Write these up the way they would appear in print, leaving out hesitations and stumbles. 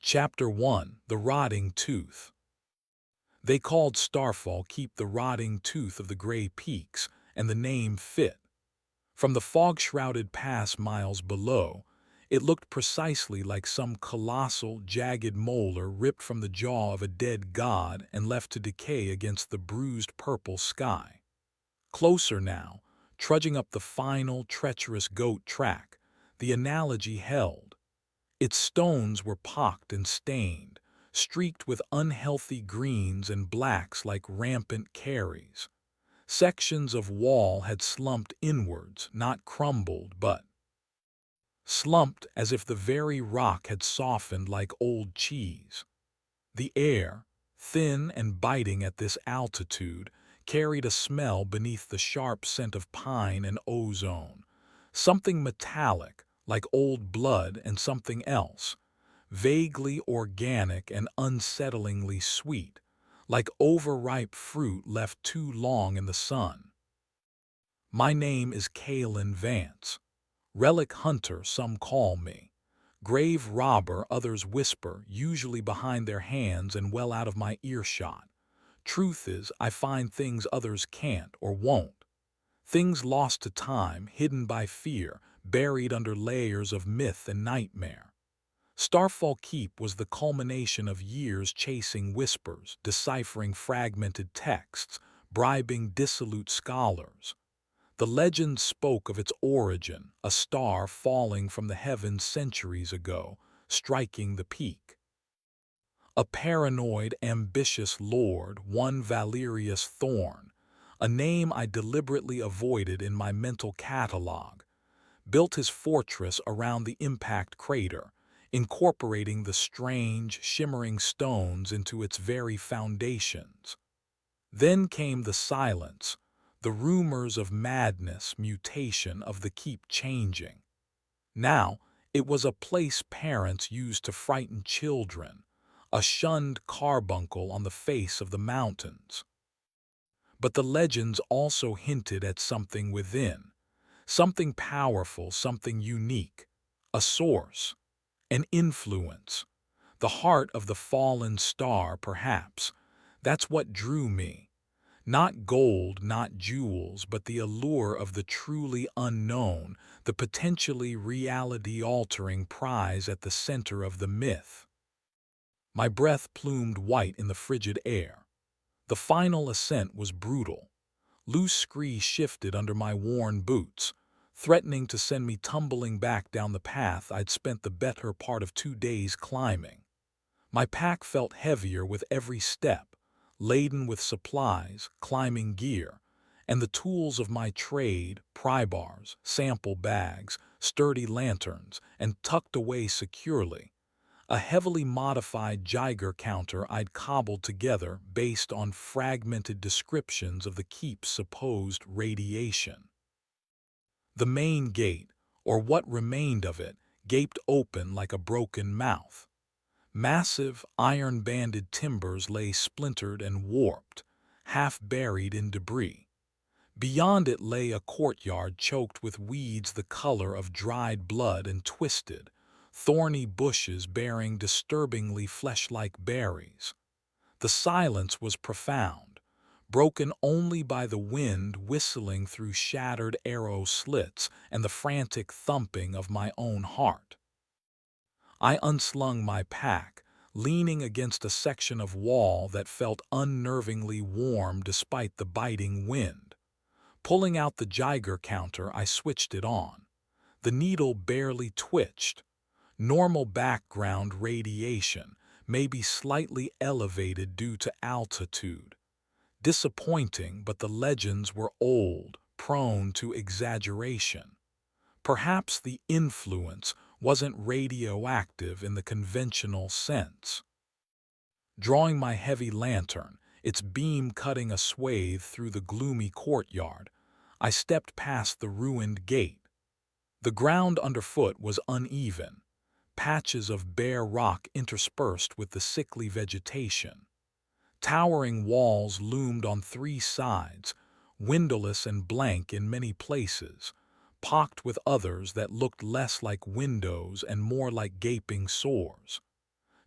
Chapter 1: The Rotting Tooth. They called Starfall Keep the rotting tooth of the gray peaks, and the name fit. From the fog-shrouded pass miles below, it looked precisely like some colossal, jagged molar ripped from the jaw of a dead god and left to decay against the bruised purple sky. Closer now, trudging up the final, treacherous goat track, the analogy held. Its stones were pocked and stained, streaked with unhealthy greens and blacks like rampant caries. Sections of wall had slumped inwards, not crumbled, but slumped as if the very rock had softened like old cheese. The air, thin and biting at this altitude, carried a smell beneath the sharp scent of pine and ozone, something metallic, like old blood, and something else, vaguely organic and unsettlingly sweet, like overripe fruit left too long in the sun. My name is Kalen Vance. Relic hunter, some call me. Grave robber, others whisper, usually behind their hands and well out of my earshot. Truth is, I find things others can't or won't. Things lost to time, hidden by fear, buried under layers of myth and nightmare. Starfall Keep was the culmination of years chasing whispers, deciphering fragmented texts, bribing dissolute scholars. The legend spoke of its origin, a star falling from the heavens centuries ago, striking the peak. A paranoid, ambitious lord, one Valerius Thorn, a name I deliberately avoided in my mental catalog, built his fortress around the impact crater, incorporating the strange, shimmering stones into its very foundations. Then came the silence, the rumors of madness, mutation of the keep changing. Now, it was a place parents used to frighten children, a shunned carbuncle on the face of the mountains. But the legends also hinted at something within, something powerful, something unique, a source, an influence, the heart of the fallen star, perhaps. That's what drew me. Not gold, not jewels, but the allure of the truly unknown, the potentially reality-altering prize at the center of the myth. My breath plumed white in the frigid air. The final ascent was brutal. Loose scree shifted under my worn boots, threatening to send me tumbling back down the path I'd spent the better part of 2 days climbing. My pack felt heavier with every step, laden with supplies, climbing gear, and the tools of my trade, pry bars, sample bags, sturdy lanterns, and tucked away securely. A heavily modified Geiger counter I'd cobbled together based on fragmented descriptions of the keep's supposed radiation. The main gate, or what remained of it, gaped open like a broken mouth. Massive, iron-banded timbers lay splintered and warped, half buried in debris. Beyond it lay a courtyard choked with weeds the color of dried blood and twisted, thorny bushes bearing disturbingly flesh-like berries. The silence was profound, broken only by the wind whistling through shattered arrow slits and the frantic thumping of my own heart. I unslung my pack, leaning against a section of wall that felt unnervingly warm despite the biting wind. Pulling out the Geiger counter, I switched it on. The needle barely twitched. Normal background radiation, maybe slightly elevated due to altitude. Disappointing, but the legends were old, prone to exaggeration. Perhaps the influence wasn't radioactive in the conventional sense. Drawing my heavy lantern, its beam cutting a swathe through the gloomy courtyard, I stepped past the ruined gate. The ground underfoot was uneven, patches of bare rock interspersed with the sickly vegetation. Towering walls loomed on 3 sides, windowless and blank in many places, pocked with others that looked less like windows and more like gaping sores.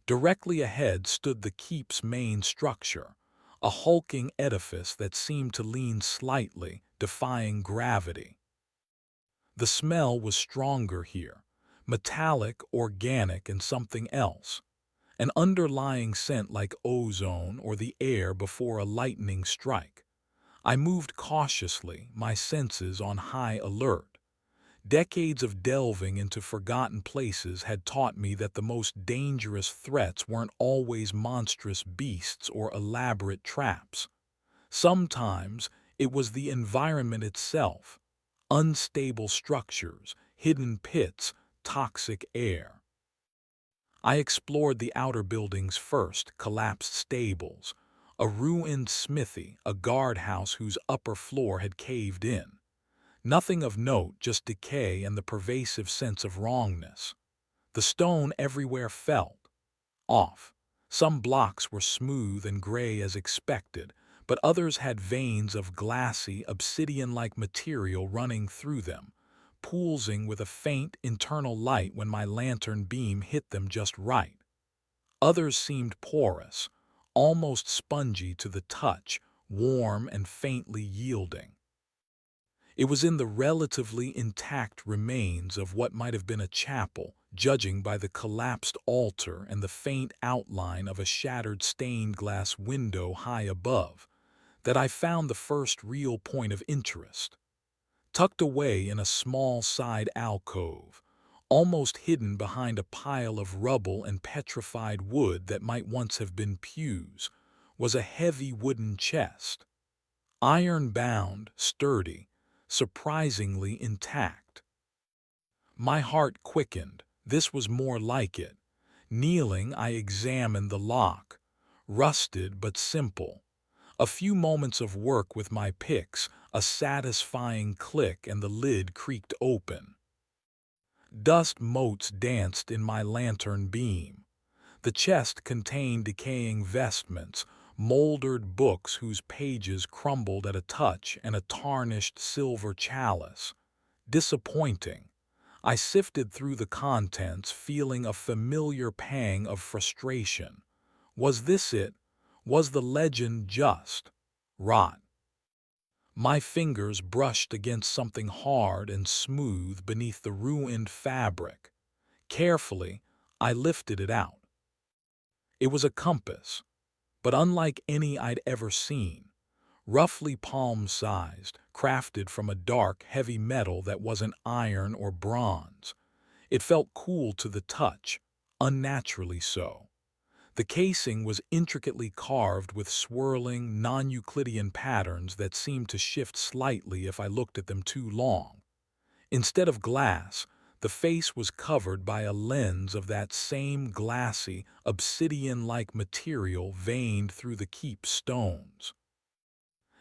Directly ahead stood the keep's main structure, a hulking edifice that seemed to lean slightly, defying gravity. The smell was stronger here, metallic, organic, and something else, an underlying scent like ozone or the air before a lightning strike. I moved cautiously, my senses on high alert. Decades of delving into forgotten places had taught me that the most dangerous threats weren't always monstrous beasts or elaborate traps. Sometimes it was the environment itself, unstable structures, hidden pits, toxic air. I explored the outer buildings first, collapsed stables, a ruined smithy, a guardhouse whose upper floor had caved in. Nothing of note, just decay and the pervasive sense of wrongness. The stone everywhere felt off. Some blocks were smooth and gray as expected, but others had veins of glassy, obsidian-like material running through them, pulsing with a faint internal light when my lantern beam hit them just right. Others seemed porous, almost spongy to the touch, warm and faintly yielding. It was in the relatively intact remains of what might have been a chapel, judging by the collapsed altar and the faint outline of a shattered stained glass window high above, that I found the first real point of interest. Tucked away in a small side alcove, almost hidden behind a pile of rubble and petrified wood that might once have been pews, was a heavy wooden chest. Iron-bound, sturdy, surprisingly intact. My heart quickened. This was more like it. Kneeling, I examined the lock. Rusted but simple. A few moments of work with my picks, a satisfying click, and the lid creaked open. Dust motes danced in my lantern beam. The chest contained decaying vestments, mouldered books whose pages crumbled at a touch, and a tarnished silver chalice. Disappointing. I sifted through the contents, feeling a familiar pang of frustration. Was this it? Was the legend just rot? My fingers brushed against something hard and smooth beneath the ruined fabric. Carefully, I lifted it out. It was a compass, but unlike any I'd ever seen. Roughly palm-sized, crafted from a dark, heavy metal that wasn't iron or bronze. It felt cool to the touch, unnaturally so. The casing was intricately carved with swirling, non-Euclidean patterns that seemed to shift slightly if I looked at them too long. Instead of glass, the face was covered by a lens of that same glassy, obsidian-like material veined through the keep stones.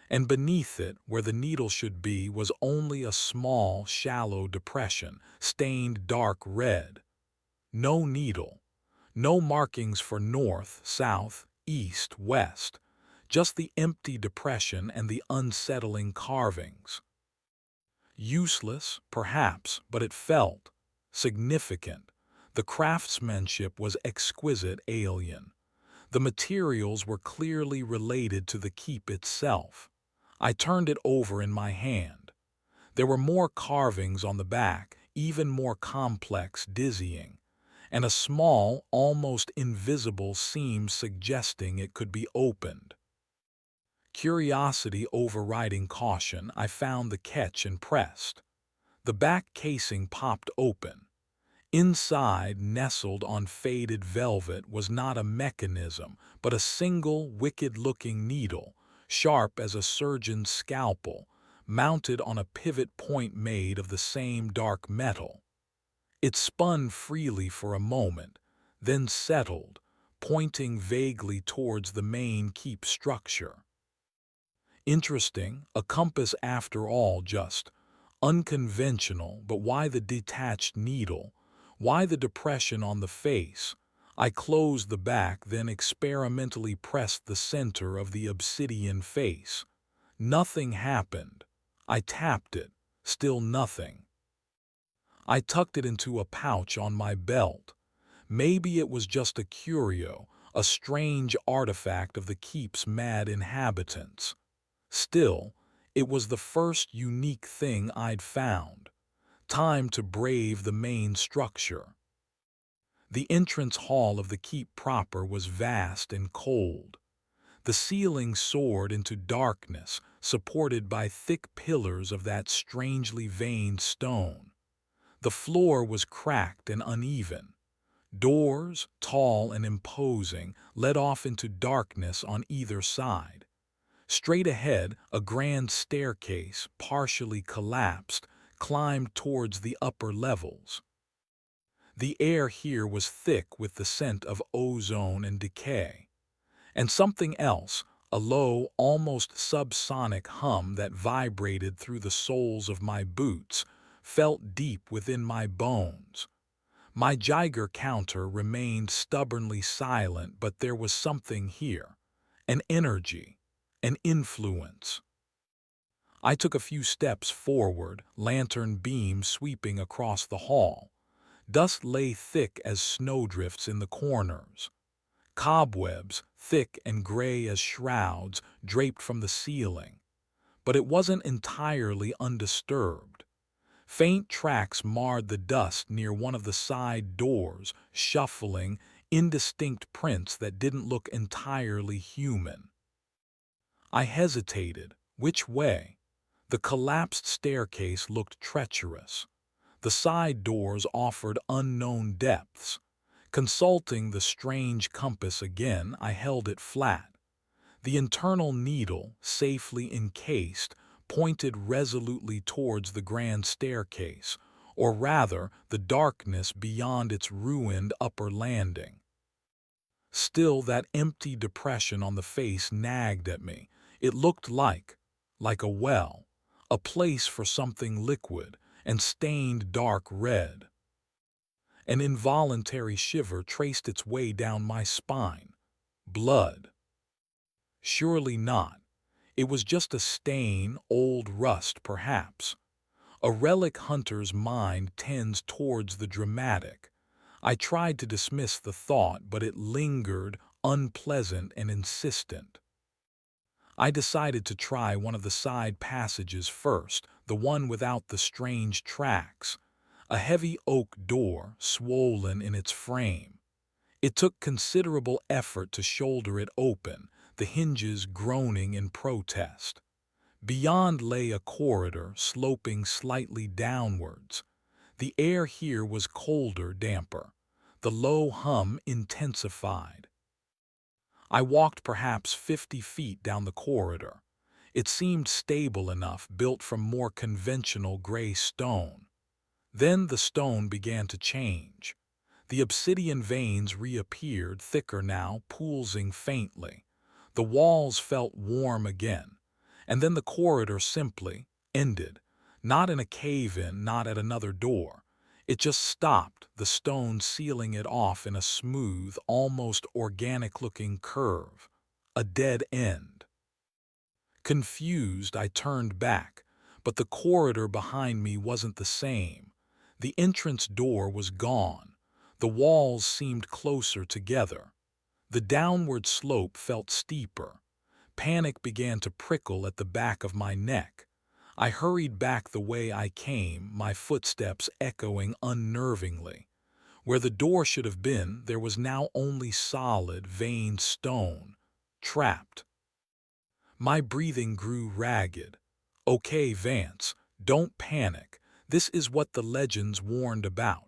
And beneath it, where the needle should be, was only a small, shallow depression, stained dark red. No needle. No markings for north, south, east, west. Just the empty depression and the unsettling carvings. Useless, perhaps, but it felt significant. The craftsmanship was exquisite, alien. The materials were clearly related to the keep itself. I turned it over in my hand. There were more carvings on the back, even more complex, dizzying, and a small, almost invisible seam suggesting it could be opened. Curiosity overriding caution, I found the catch and pressed. The back casing popped open. Inside, nestled on faded velvet, was not a mechanism, but a single, wicked-looking needle, sharp as a surgeon's scalpel, mounted on a pivot point made of the same dark metal. It spun freely for a moment, then settled, pointing vaguely towards the main keep structure. Interesting, a compass after all, just unconventional, but why the detached needle? Why the depression on the face? I closed the back, then experimentally pressed the center of the obsidian face. Nothing happened. I tapped it. Still nothing. I tucked it into a pouch on my belt. Maybe it was just a curio, a strange artifact of the keep's mad inhabitants. Still, it was the first unique thing I'd found. Time to brave the main structure. The entrance hall of the keep proper was vast and cold. The ceiling soared into darkness, supported by thick pillars of that strangely veined stone. The floor was cracked and uneven. Doors, tall and imposing, led off into darkness on either side. Straight ahead, a grand staircase, partially collapsed, climbed towards the upper levels. The air here was thick with the scent of ozone and decay. And something else, a low, almost subsonic hum that vibrated through the soles of my boots, felt deep within my bones. My Geiger counter remained stubbornly silent, but there was something here, an energy, an influence. I took a few steps forward, lantern beam sweeping across the hall. Dust lay thick as snowdrifts in the corners. Cobwebs, thick and gray as shrouds, draped from the ceiling. But it wasn't entirely undisturbed. Faint tracks marred the dust near one of the side doors, shuffling, indistinct prints that didn't look entirely human. I hesitated. Which way? The collapsed staircase looked treacherous. The side doors offered unknown depths. Consulting the strange compass again, I held it flat. The internal needle, safely encased, pointed resolutely towards the grand staircase, or rather, the darkness beyond its ruined upper landing. Still, that empty depression on the face nagged at me. It looked like a well, a place for something liquid and stained dark red. An involuntary shiver traced its way down my spine. Blood. Surely not. It was just a stain, old rust perhaps. A relic hunter's mind tends towards the dramatic. I tried to dismiss the thought, but it lingered, unpleasant and insistent. I decided to try one of the side passages first, the one without the strange tracks. A heavy oak door, swollen in its frame. It took considerable effort to shoulder it open, the hinges groaning in protest. Beyond lay a corridor, sloping slightly downwards. The air here was colder, damper. The low hum intensified. I walked perhaps 50 feet down the corridor. It seemed stable enough, built from more conventional gray stone. Then the stone began to change. The obsidian veins reappeared, thicker now, pulsing faintly. The walls felt warm again. And then the corridor simply ended. Not in a cave-in, not at another door. It just stopped, the stone sealing it off in a smooth, almost organic-looking curve. A dead end. Confused, I turned back, but the corridor behind me wasn't the same. The entrance door was gone. The walls seemed closer together. The downward slope felt steeper. Panic began to prickle at the back of my neck. I hurried back the way I came, my footsteps echoing unnervingly. Where the door should have been, there was now only solid, veined stone. Trapped. My breathing grew ragged. Okay, Vance, don't panic. This is what the legends warned about.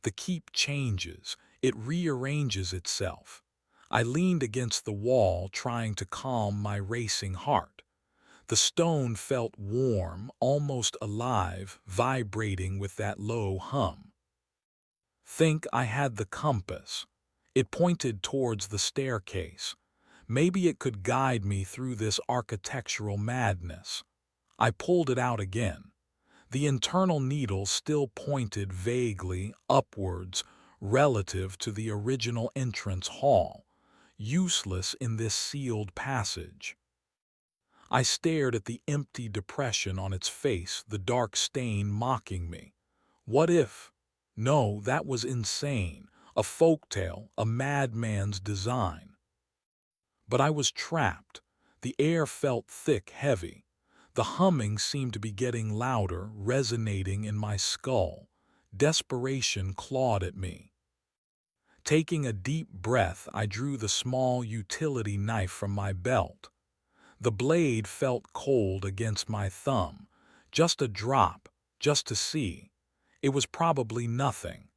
The keep changes. It rearranges itself. I leaned against the wall, trying to calm my racing heart. The stone felt warm, almost alive, vibrating with that low hum. Think I had the compass. It pointed towards the staircase. Maybe it could guide me through this architectural madness. I pulled it out again. The internal needle still pointed vaguely upwards, relative to the original entrance hall, useless in this sealed passage. I stared at the empty depression on its face, the dark stain mocking me. What if? No, that was insane. a folktale, a madman's design. But I was trapped. The air felt thick, heavy. The humming seemed to be getting louder, resonating in my skull. Desperation clawed at me. Taking a deep breath, I drew the small utility knife from my belt. The blade felt cold against my thumb. Just a drop, just to see. It was probably nothing.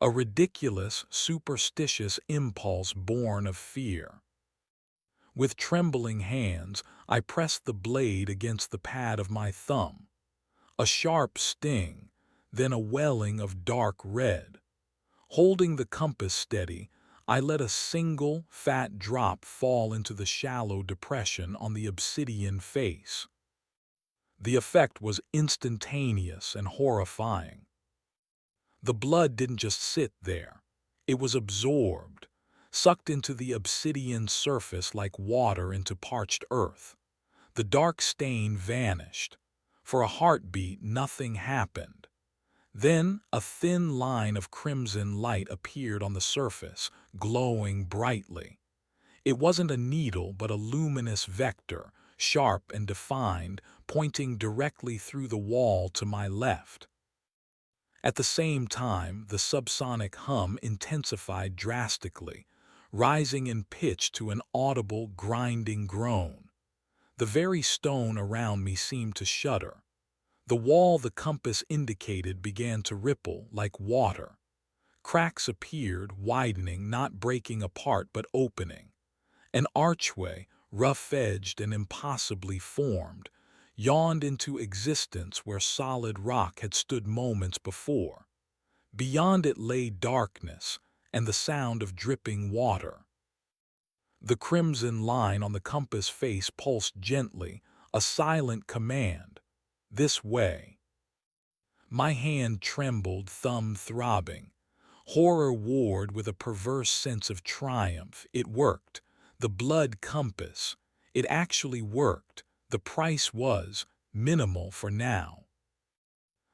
A ridiculous, superstitious impulse born of fear. With trembling hands, I pressed the blade against the pad of my thumb. A sharp sting, then a welling of dark red. Holding the compass steady, I let a single, fat drop fall into the shallow depression on the obsidian face. The effect was instantaneous and horrifying. The blood didn't just sit there. It was absorbed, sucked into the obsidian surface like water into parched earth. The dark stain vanished. For a heartbeat, nothing happened. Then a thin line of crimson light appeared on the surface, glowing brightly. It wasn't a needle but a luminous vector, sharp and defined, pointing directly through the wall to my left. At the same time, the subsonic hum intensified drastically, rising in pitch to an audible, grinding groan. The very stone around me seemed to shudder. The wall the compass indicated began to ripple like water. Cracks appeared, widening, not breaking apart but opening. An archway, rough-edged and impossibly formed, yawned into existence where solid rock had stood moments before. Beyond it lay darkness and the sound of dripping water. The crimson line on the compass face pulsed gently, a silent command. This way. My hand trembled, thumb throbbing. Horror warred with a perverse sense of triumph. It worked. The blood compass. It actually worked. The price was minimal for now.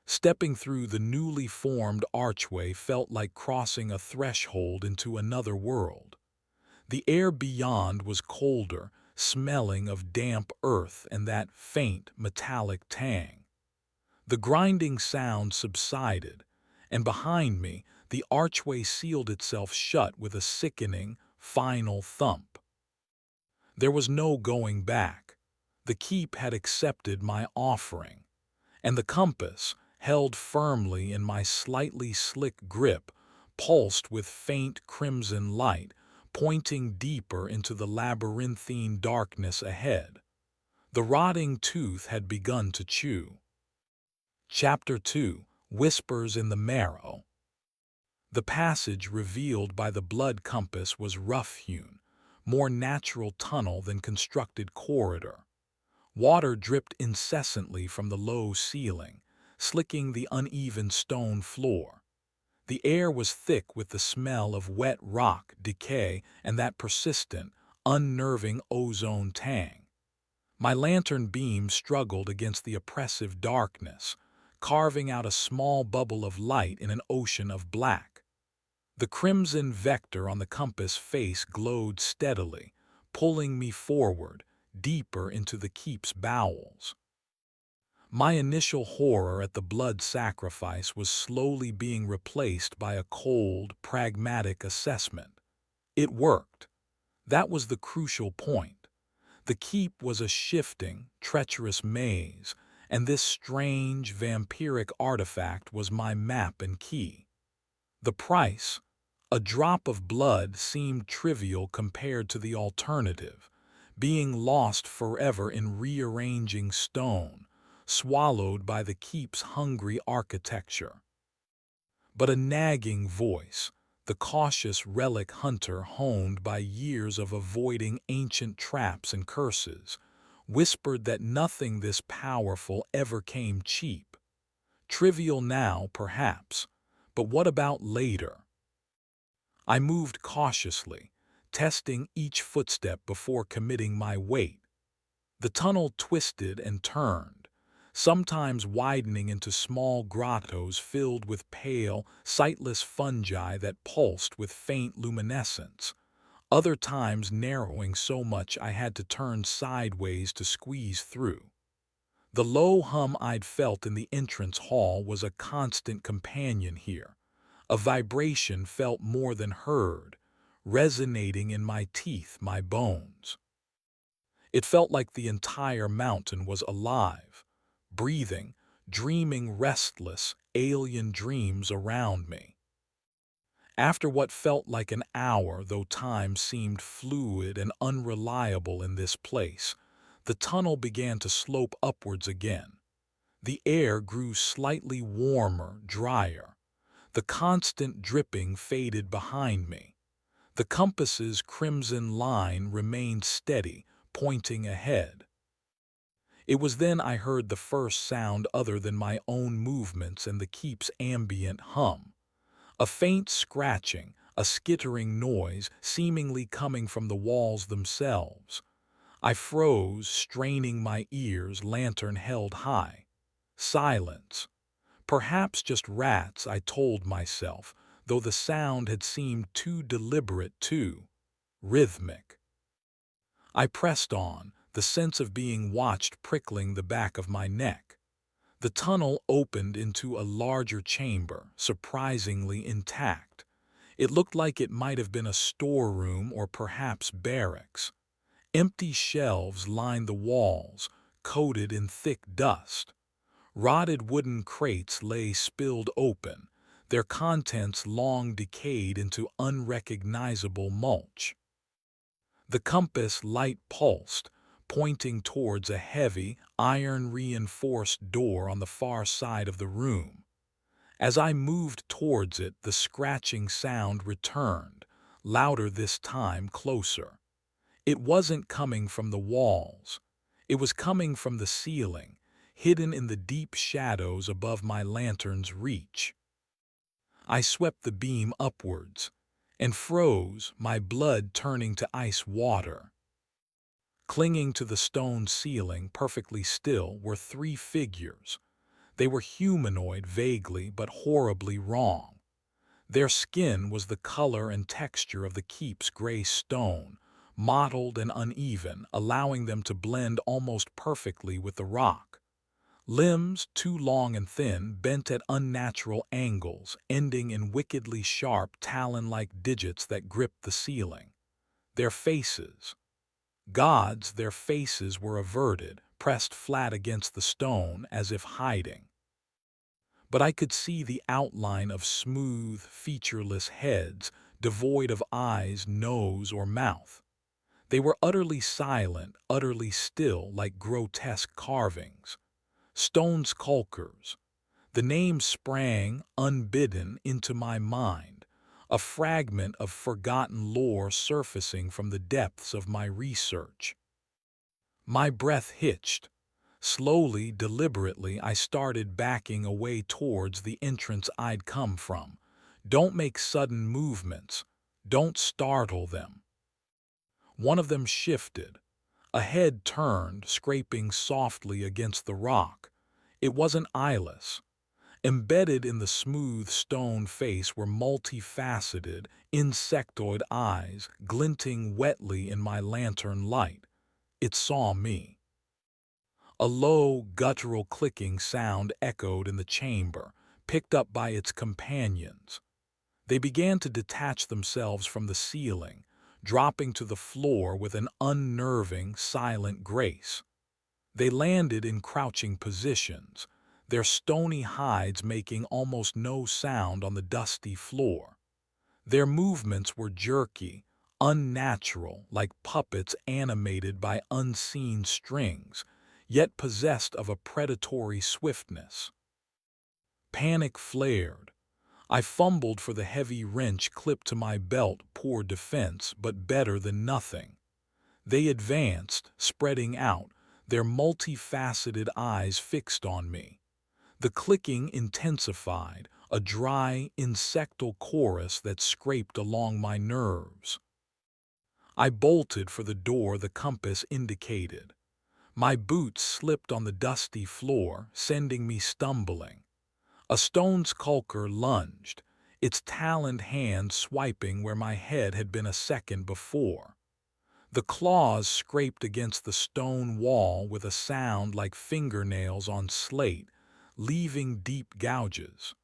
Stepping through the newly formed archway felt like crossing a threshold into another world. The air beyond was colder, smelling of damp earth and that faint metallic tang. The grinding sound subsided, and behind me, the archway sealed itself shut with a sickening, final thump. There was no going back. The keep had accepted my offering, and the compass, held firmly in my slightly slick grip, pulsed with faint crimson light, pointing deeper into the labyrinthine darkness ahead. The rotting tooth had begun to chew. Chapter 2: Whispers in the Marrow. The passage revealed by the blood compass was rough-hewn, more natural tunnel than constructed corridor. Water dripped incessantly from the low ceiling, slicking the uneven stone floor. The air was thick with the smell of wet rock, decay, and that persistent, unnerving ozone tang. My lantern beam struggled against the oppressive darkness, carving out a small bubble of light in an ocean of black. The crimson vector on the compass face glowed steadily, pulling me forward, deeper into the keep's bowels. My initial horror at the blood sacrifice was slowly being replaced by a cold, pragmatic assessment. It worked. That was the crucial point. The keep was a shifting, treacherous maze, and this strange, vampiric artifact was my map and key. The price, a drop of blood, seemed trivial compared to the alternative, being lost forever in rearranging stone, swallowed by the keep's hungry architecture. But a nagging voice, the cautious relic hunter honed by years of avoiding ancient traps and curses, whispered that nothing this powerful ever came cheap. Trivial now, perhaps, but what about later? I moved cautiously, testing each footstep before committing my weight. The tunnel twisted and turned, sometimes widening into small grottos filled with pale, sightless fungi that pulsed with faint luminescence, other times narrowing so much I had to turn sideways to squeeze through. The low hum I'd felt in the entrance hall was a constant companion here, a vibration felt more than heard, resonating in my teeth, my bones. It felt like the entire mountain was alive, breathing, dreaming restless, alien dreams around me. After what felt like an hour, though time seemed fluid and unreliable in this place, the tunnel began to slope upwards again. The air grew slightly warmer, drier. The constant dripping faded behind me. The compass's crimson line remained steady, pointing ahead. It was then I heard the first sound other than my own movements and the keep's ambient hum. A faint scratching, a skittering noise seemingly coming from the walls themselves. I froze, straining my ears, lantern held high. Silence. Perhaps just rats, I told myself, though the sound had seemed too deliberate, too rhythmic. I pressed on, the sense of being watched prickling the back of my neck. The tunnel opened into a larger chamber, surprisingly intact. It looked like it might have been a storeroom or perhaps barracks. Empty shelves lined the walls, coated in thick dust. Rotted wooden crates lay spilled open, their contents long decayed into unrecognizable mulch. The compass light pulsed, pointing towards a heavy, iron-reinforced door on the far side of the room. As I moved towards it, the scratching sound returned, louder this time, closer. It wasn't coming from the walls. It was coming from the ceiling, hidden in the deep shadows above my lantern's reach. I swept the beam upwards and froze, my blood turning to ice water. Clinging to the stone ceiling, perfectly still, were three figures. They were humanoid vaguely, but horribly wrong. Their skin was the color and texture of the keep's gray stone, mottled and uneven, allowing them to blend almost perfectly with the rock. Limbs, too long and thin, bent at unnatural angles, ending in wickedly sharp, talon-like digits that gripped the ceiling. Their faces. Gods, their faces were averted, pressed flat against the stone as if hiding. But I could see the outline of smooth, featureless heads, devoid of eyes, nose, or mouth. They were utterly silent, utterly still, like grotesque carvings. Stone skulkers. The name sprang, unbidden, into my mind, a fragment of forgotten lore surfacing from the depths of my research. My breath hitched. Slowly, deliberately, I started backing away towards the entrance I'd come from. Don't make sudden movements. Don't startle them. One of them shifted. A head turned, scraping softly against the rock. It wasn't eyeless. Embedded in the smooth stone face were multifaceted, insectoid eyes, glinting wetly in my lantern light. It saw me. A low, guttural clicking sound echoed in the chamber, picked up by its companions. They began to detach themselves from the ceiling, dropping to the floor with an unnerving, silent grace. They landed in crouching positions, their stony hides making almost no sound on the dusty floor. Their movements were jerky, unnatural, like puppets animated by unseen strings, yet possessed of a predatory swiftness. Panic flared. I fumbled for the heavy wrench clipped to my belt, poor defense, but better than nothing. They advanced, spreading out, their multifaceted eyes fixed on me. The clicking intensified, a dry, insectal chorus that scraped along my nerves. I bolted for the door the compass indicated. My boots slipped on the dusty floor, sending me stumbling. A stone skulker lunged, its taloned hand swiping where my head had been a second before. The claws scraped against the stone wall with a sound like fingernails on slate, leaving deep gouges.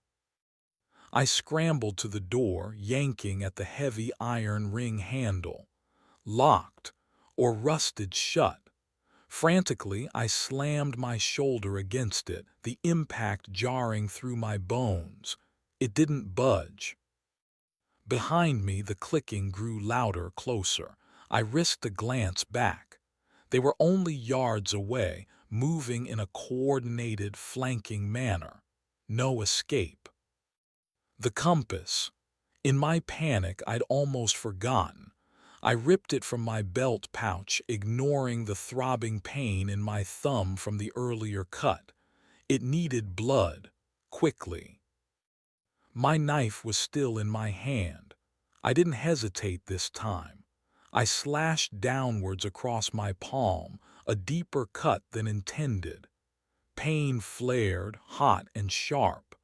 I scrambled to the door, yanking at the heavy iron ring handle. Locked, or rusted shut. Frantically, I slammed my shoulder against it, the impact jarring through my bones. It didn't budge. Behind me, the clicking grew louder, closer. I risked a glance back. They were only yards away, moving in a coordinated, flanking manner. No escape. The compass. In my panic, I'd almost forgotten. I ripped it from my belt pouch, ignoring the throbbing pain in my thumb from the earlier cut. It needed blood, quickly. My knife was still in my hand. I didn't hesitate this time. I slashed downwards across my palm, a deeper cut than intended. Pain flared, hot and sharp.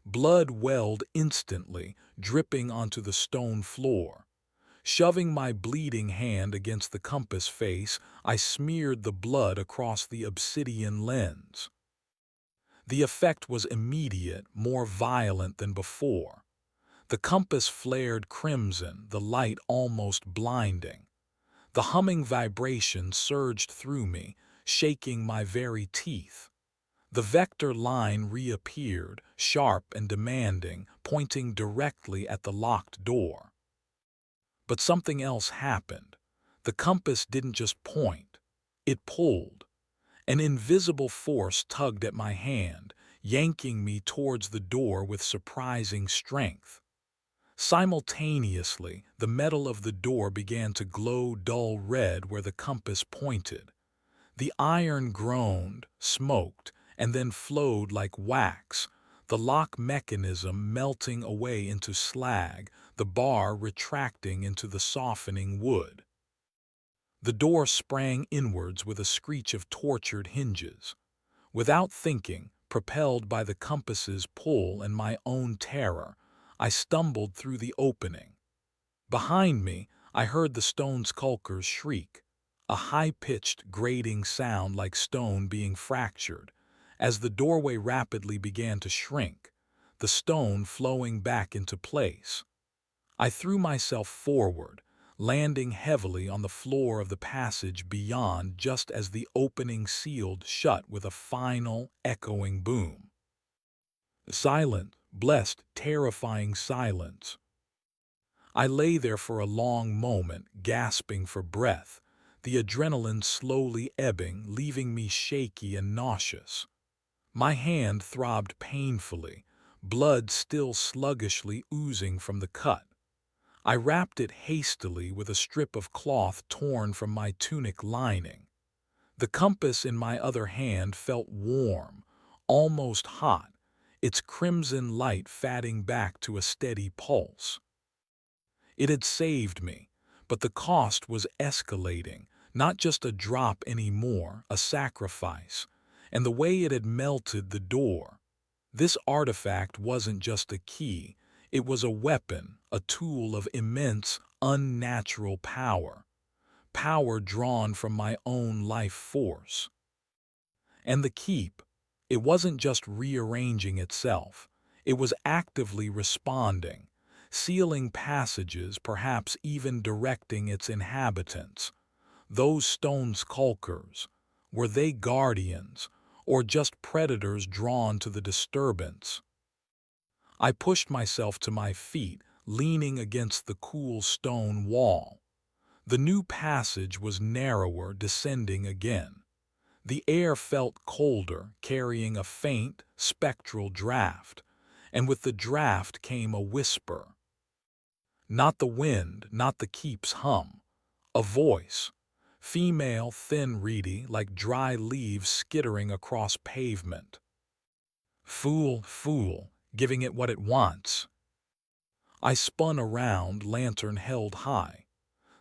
Blood welled instantly, dripping onto the stone floor. Shoving my bleeding hand against the compass face, I smeared the blood across the obsidian lens. The effect was immediate, more violent than before. The compass flared crimson, the light almost blinding. The humming vibration surged through me, shaking my very teeth. The vector line reappeared, sharp and demanding, pointing directly at the locked door. But something else happened. The compass didn't just point. It pulled. An invisible force tugged at my hand, yanking me towards the door with surprising strength. Simultaneously, the metal of the door began to glow dull red where the compass pointed. The iron groaned, smoked, and then flowed like wax, the lock mechanism melting away into slag, the bar retracting into the softening wood. The door sprang inwards with a screech of tortured hinges. Without thinking, propelled by the compass's pull and my own terror, I stumbled through the opening. Behind me, I heard the stone skulker's shriek, a high-pitched, grating sound like stone being fractured, as the doorway rapidly began to shrink, the stone flowing back into place. I threw myself forward, landing heavily on the floor of the passage beyond just as the opening sealed shut with a final, echoing boom. Silent, blessed, terrifying silence. I lay there for a long moment, gasping for breath, the adrenaline slowly ebbing, leaving me shaky and nauseous. My hand throbbed painfully, blood still sluggishly oozing from the cut. I wrapped it hastily with a strip of cloth torn from my tunic lining. The compass in my other hand felt warm, almost hot, its crimson light fatting back to a steady pulse. It had saved me, but the cost was escalating, not just a drop anymore, a sacrifice, and the way it had melted the door. This artifact wasn't just a key, it was a weapon, a tool of immense, unnatural power. Power drawn from my own life force. And the keep, it wasn't just rearranging itself, it was actively responding, sealing passages, perhaps even directing its inhabitants. Those stone skulkers, were they guardians, or just predators drawn to the disturbance? I pushed myself to my feet, leaning against the cool stone wall. The new passage was narrower, descending again. The air felt colder, carrying a faint, spectral draft, and with the draft came a whisper. Not the wind, not the keep's hum. A voice. Female, thin, reedy, like dry leaves skittering across pavement. Fool, fool, giving it what it wants. I spun around, lantern held high.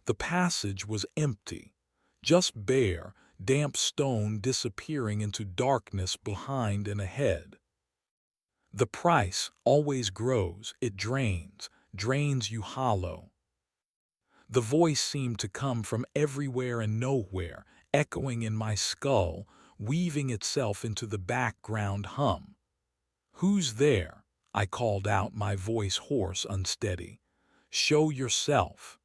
The passage was empty, just bare, damp stone disappearing into darkness behind and ahead. The price always grows, it drains you hollow. The voice seemed to come from everywhere and nowhere, echoing in my skull, weaving itself into the background hum. "Who's there?" I called out, my voice hoarse, unsteady. "Show yourself."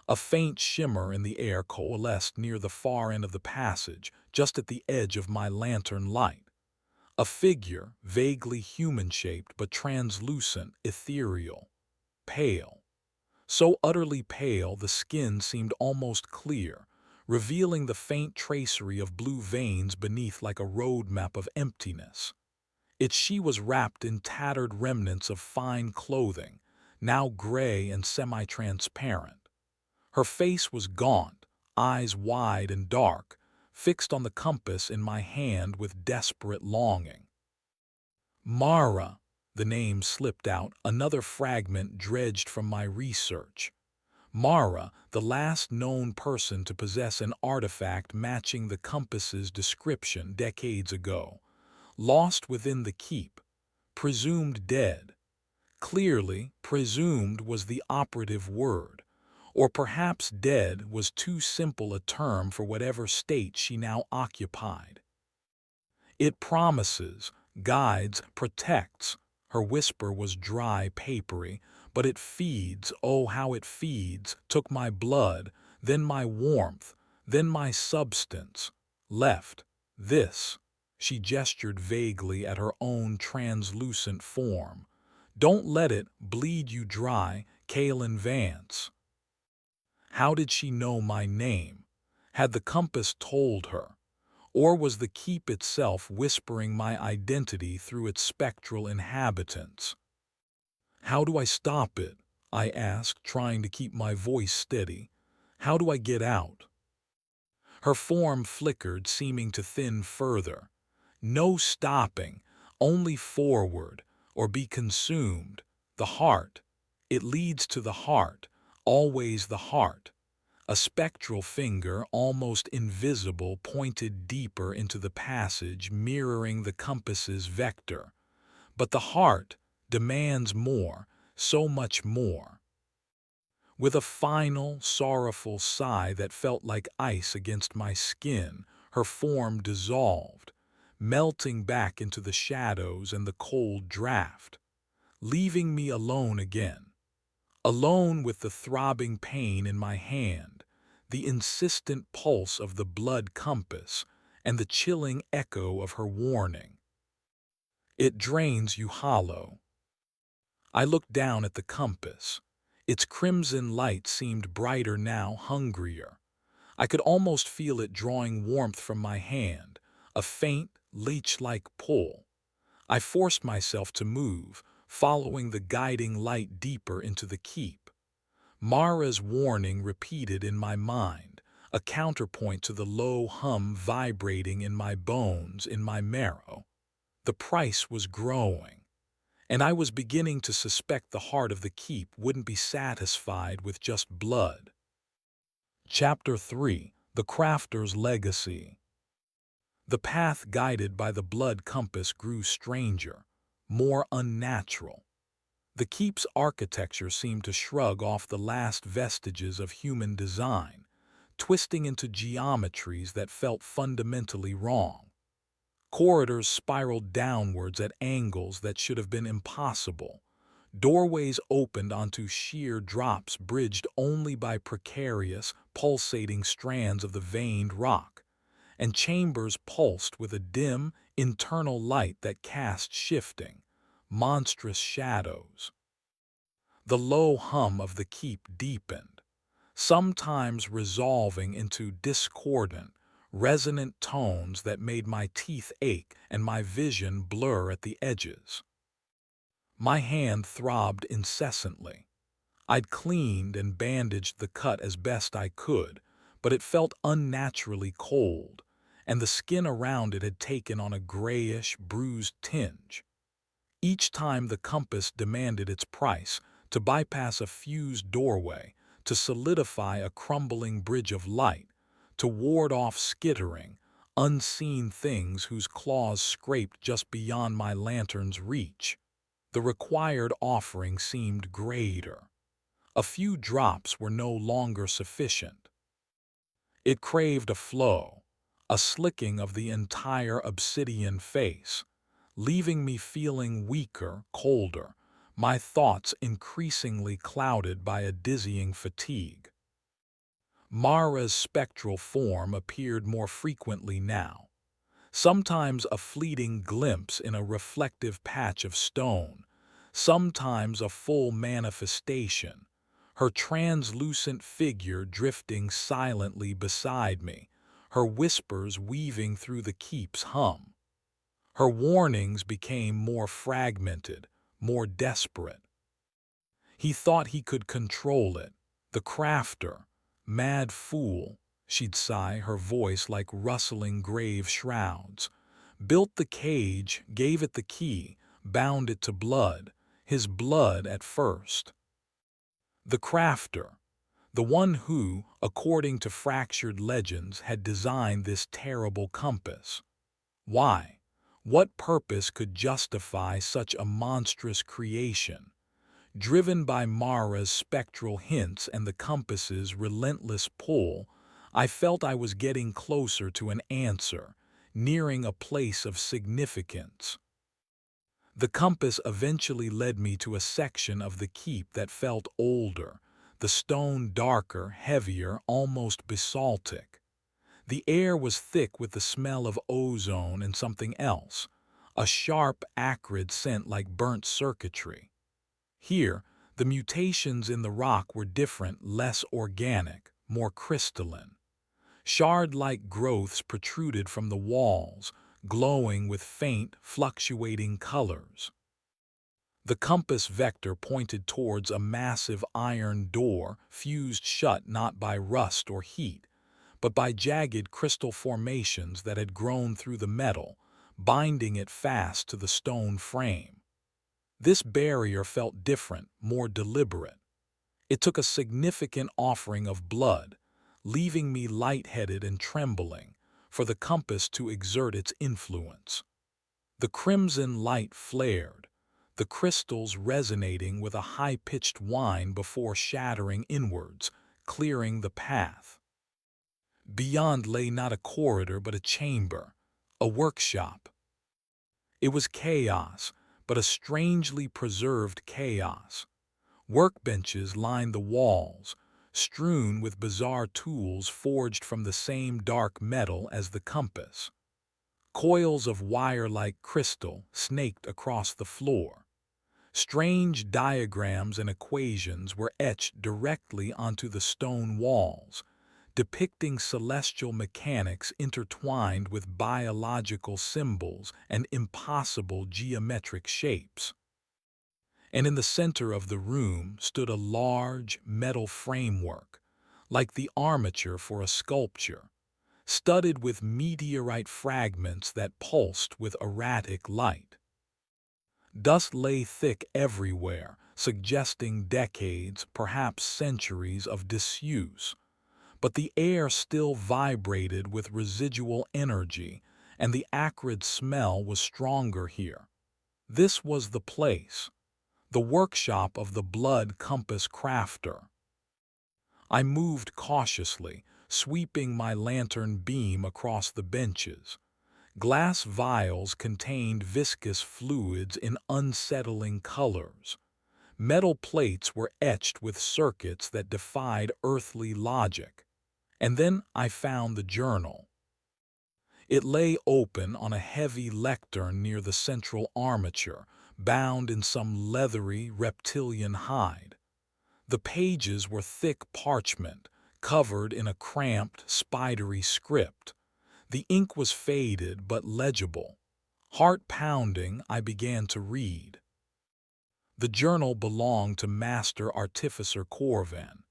A faint shimmer in the air coalesced near the far end of the passage, just at the edge of my lantern light. A figure, vaguely human-shaped but translucent, ethereal, pale. So utterly pale the skin seemed almost clear, revealing the faint tracery of blue veins beneath like a road map of emptiness. She was wrapped in tattered remnants of fine clothing, now gray and semi-transparent. Her face was gaunt, eyes wide and dark, fixed on the compass in my hand with desperate longing. Mara, the name slipped out, another fragment dredged from my research. Mara, the last known person to possess an artifact matching the compass's description decades ago. Lost within the keep, presumed dead. Clearly, presumed was the operative word. Or perhaps dead was too simple a term for whatever state she now occupied. "It promises, guides, protects." Her whisper was dry, papery, but it feeds, oh how it feeds, took my blood, then my warmth, then my substance. Left. This. She gestured vaguely at her own translucent form. "Don't let it bleed you dry, Kaelin Vance." How did she know my name? Had the compass told her? Or was the keep itself whispering my identity through its spectral inhabitants? "How do I stop it?" I asked, trying to keep my voice steady. "How do I get out?" Her form flickered, seeming to thin further. "No stopping, only forward, or be consumed. The heart. It leads to the heart, always the heart." A spectral finger, almost invisible, pointed deeper into the passage, mirroring the compass's vector. But the heart demands more, so much more. With a final, sorrowful sigh that felt like ice against my skin, her form dissolved, melting back into the shadows and the cold draft, leaving me alone again. Alone with the throbbing pain in my hand, the insistent pulse of the blood compass, and the chilling echo of her warning. "It drains you hollow." I looked down at the compass. Its crimson light seemed brighter now, hungrier. I could almost feel it drawing warmth from my hand, a faint, leech-like pull. I forced myself to move, following the guiding light deeper into the keep. Mara's warning repeated in my mind, a counterpoint to the low hum vibrating in my bones, in my marrow. The price was growing, and I was beginning to suspect the heart of the keep wouldn't be satisfied with just blood. Chapter 3: The Crafter's Legacy. The path guided by the blood compass grew stranger, more unnatural. The keep's architecture seemed to shrug off the last vestiges of human design, twisting into geometries that felt fundamentally wrong. Corridors spiraled downwards at angles that should have been impossible. Doorways opened onto sheer drops bridged only by precarious, pulsating strands of the veined rock, and chambers pulsed with a dim, internal light that cast shifting, monstrous shadows. The low hum of the keep deepened, sometimes resolving into discordant, resonant tones that made my teeth ache and my vision blur at the edges. My hand throbbed incessantly. I'd cleaned and bandaged the cut as best I could, but it felt unnaturally cold, and the skin around it had taken on a grayish, bruised tinge. Each time the compass demanded its price, to bypass a fused doorway, to solidify a crumbling bridge of light, to ward off skittering, unseen things whose claws scraped just beyond my lantern's reach. The required offering seemed greater. A few drops were no longer sufficient. It craved a flow, a slicking of the entire obsidian face, leaving me feeling weaker, colder, my thoughts increasingly clouded by a dizzying fatigue. Mara's spectral form appeared more frequently now, sometimes a fleeting glimpse in a reflective patch of stone, sometimes a full manifestation, her translucent figure drifting silently beside me, her whispers weaving through the keep's hum. Her warnings became more fragmented, more desperate. He thought he could control it, the crafter, mad fool, she'd sigh, her voice like rustling grave shrouds. Built the cage, gave it the key, bound it to blood, his blood at first. The crafter, the one who, according to fractured legends, had designed this terrible compass. Why? What purpose could justify such a monstrous creation? Driven by Mara's spectral hints and the compass's relentless pull, I felt I was getting closer to an answer, nearing a place of significance. The compass eventually led me to a section of the keep that felt older, the stone darker, heavier, almost basaltic. The air was thick with the smell of ozone and something else, a sharp, acrid scent like burnt circuitry. Here, the mutations in the rock were different, less organic, more crystalline. Shard-like growths protruded from the walls, glowing with faint, fluctuating colors. The compass vector pointed towards a massive iron door, fused shut not by rust or heat, but by jagged crystal formations that had grown through the metal, binding it fast to the stone frame. This barrier felt different, more deliberate. It took a significant offering of blood, leaving me lightheaded and trembling, for the compass to exert its influence. The crimson light flared, the crystals resonating with a high-pitched whine before shattering inwards, clearing the path. Beyond lay not a corridor but a chamber, a workshop. It was chaos, but a strangely preserved chaos. Workbenches lined the walls, strewn with bizarre tools forged from the same dark metal as the compass. Coils of wire-like crystal snaked across the floor. Strange diagrams and equations were etched directly onto the stone walls, depicting celestial mechanics intertwined with biological symbols and impossible geometric shapes. And in the center of the room stood a large metal framework, like the armature for a sculpture, studded with meteorite fragments that pulsed with erratic light. Dust lay thick everywhere, suggesting decades, perhaps centuries of disuse. But the air still vibrated with residual energy, and the acrid smell was stronger here. This was the place, the workshop of the blood compass crafter. I moved cautiously, sweeping my lantern beam across the benches. Glass vials contained viscous fluids in unsettling colors. Metal plates were etched with circuits that defied earthly logic. And then I found the journal. It lay open on a heavy lectern near the central armature, bound in some leathery reptilian hide. The pages were thick parchment, covered in a cramped, spidery script. The ink was faded but legible. Heart pounding, I began to read. The journal belonged to Master Artificer Corvan,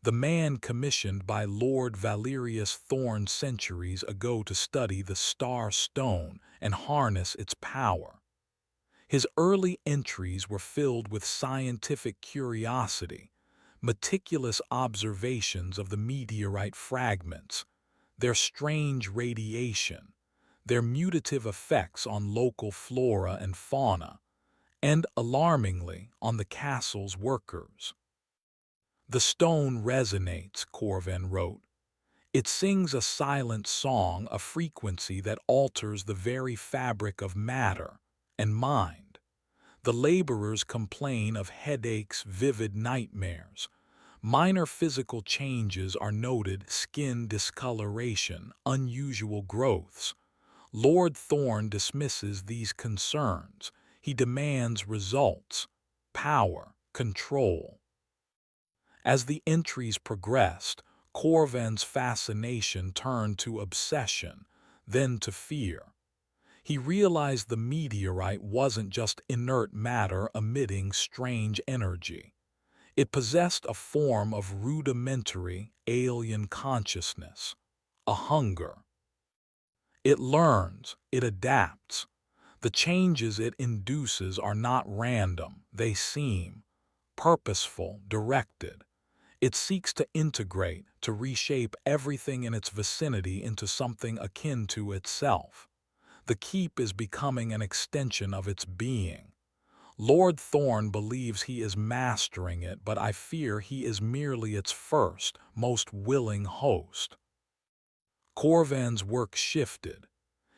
the man commissioned by Lord Valerius Thorn centuries ago to study the star stone and harness its power. His early entries were filled with scientific curiosity, meticulous observations of the meteorite fragments, their strange radiation, their mutative effects on local flora and fauna, and, alarmingly, on the castle's workers. The stone resonates, Corvin wrote. It sings a silent song, a frequency that alters the very fabric of matter and mind. The laborers complain of headaches, vivid nightmares. Minor physical changes are noted: skin discoloration, unusual growths. Lord Thorn dismisses these concerns. He demands results, power, control. As the entries progressed, Corvin's fascination turned to obsession, then to fear. He realized the meteorite wasn't just inert matter emitting strange energy. It possessed a form of rudimentary, alien consciousness, a hunger. It learns, it adapts. The changes it induces are not random, they seem purposeful, directed. It seeks to integrate, to reshape everything in its vicinity into something akin to itself. The keep is becoming an extension of its being. Lord Thorn believes he is mastering it, but I fear he is merely its first, most willing host. Corvin's work shifted.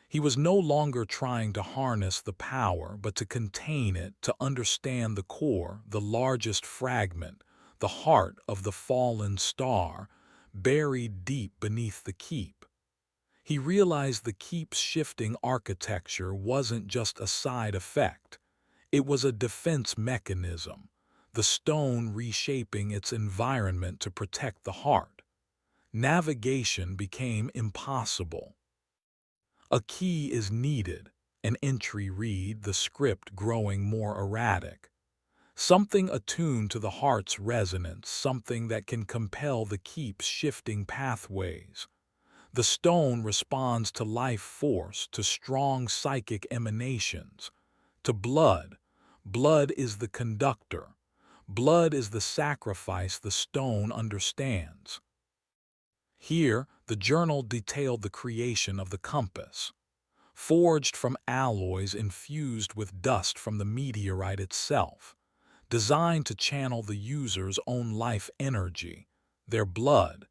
He was no longer trying to harness the power, but to contain it, to understand the core, the largest fragment, the heart of the fallen star, buried deep beneath the keep. He realized the keep's shifting architecture wasn't just a side effect. It was a defense mechanism, the stone reshaping its environment to protect the heart. Navigation became impossible. A key is needed, an entry read, the script growing more erratic. Something attuned to the heart's resonance, something that can compel the keep's shifting pathways. The stone responds to life force, to strong psychic emanations, to blood. Blood is the conductor. Blood is the sacrifice the stone understands. Here, the journal detailed the creation of the compass. Forged from alloys infused with dust from the meteorite itself, designed to channel the user's own life energy, their blood,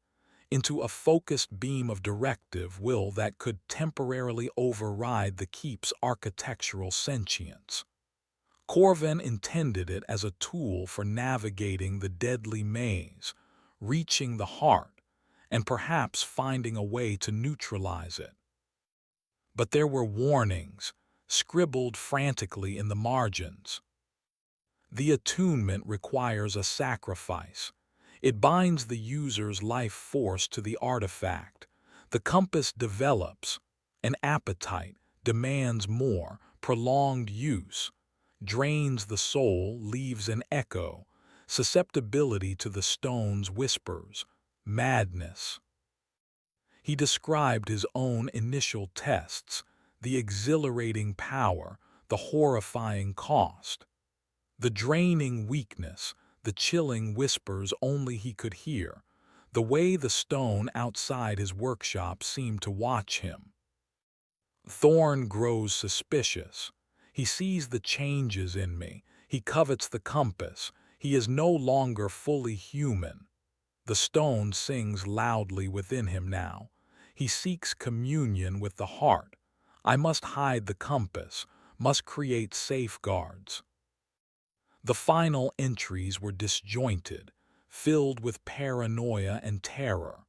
into a focused beam of directive will that could temporarily override the keep's architectural sentience. Corvin intended it as a tool for navigating the deadly maze, reaching the heart, and perhaps finding a way to neutralize it. But there were warnings, scribbled frantically in the margins. The attunement requires a sacrifice. It binds the user's life force to the artifact. The compass develops. An appetite demands more, prolonged use, drains the soul, leaves an echo, susceptibility to the stone's whispers, madness. He described his own initial tests, the exhilarating power, the horrifying cost, the draining weakness, the chilling whispers only he could hear, the way the stone outside his workshop seemed to watch him. Thorn grows suspicious. He sees the changes in me. He covets the compass. He is no longer fully human. The stone sings loudly within him now. He seeks communion with the heart. I must hide the compass, must create safeguards. The final entries were disjointed, filled with paranoia and terror.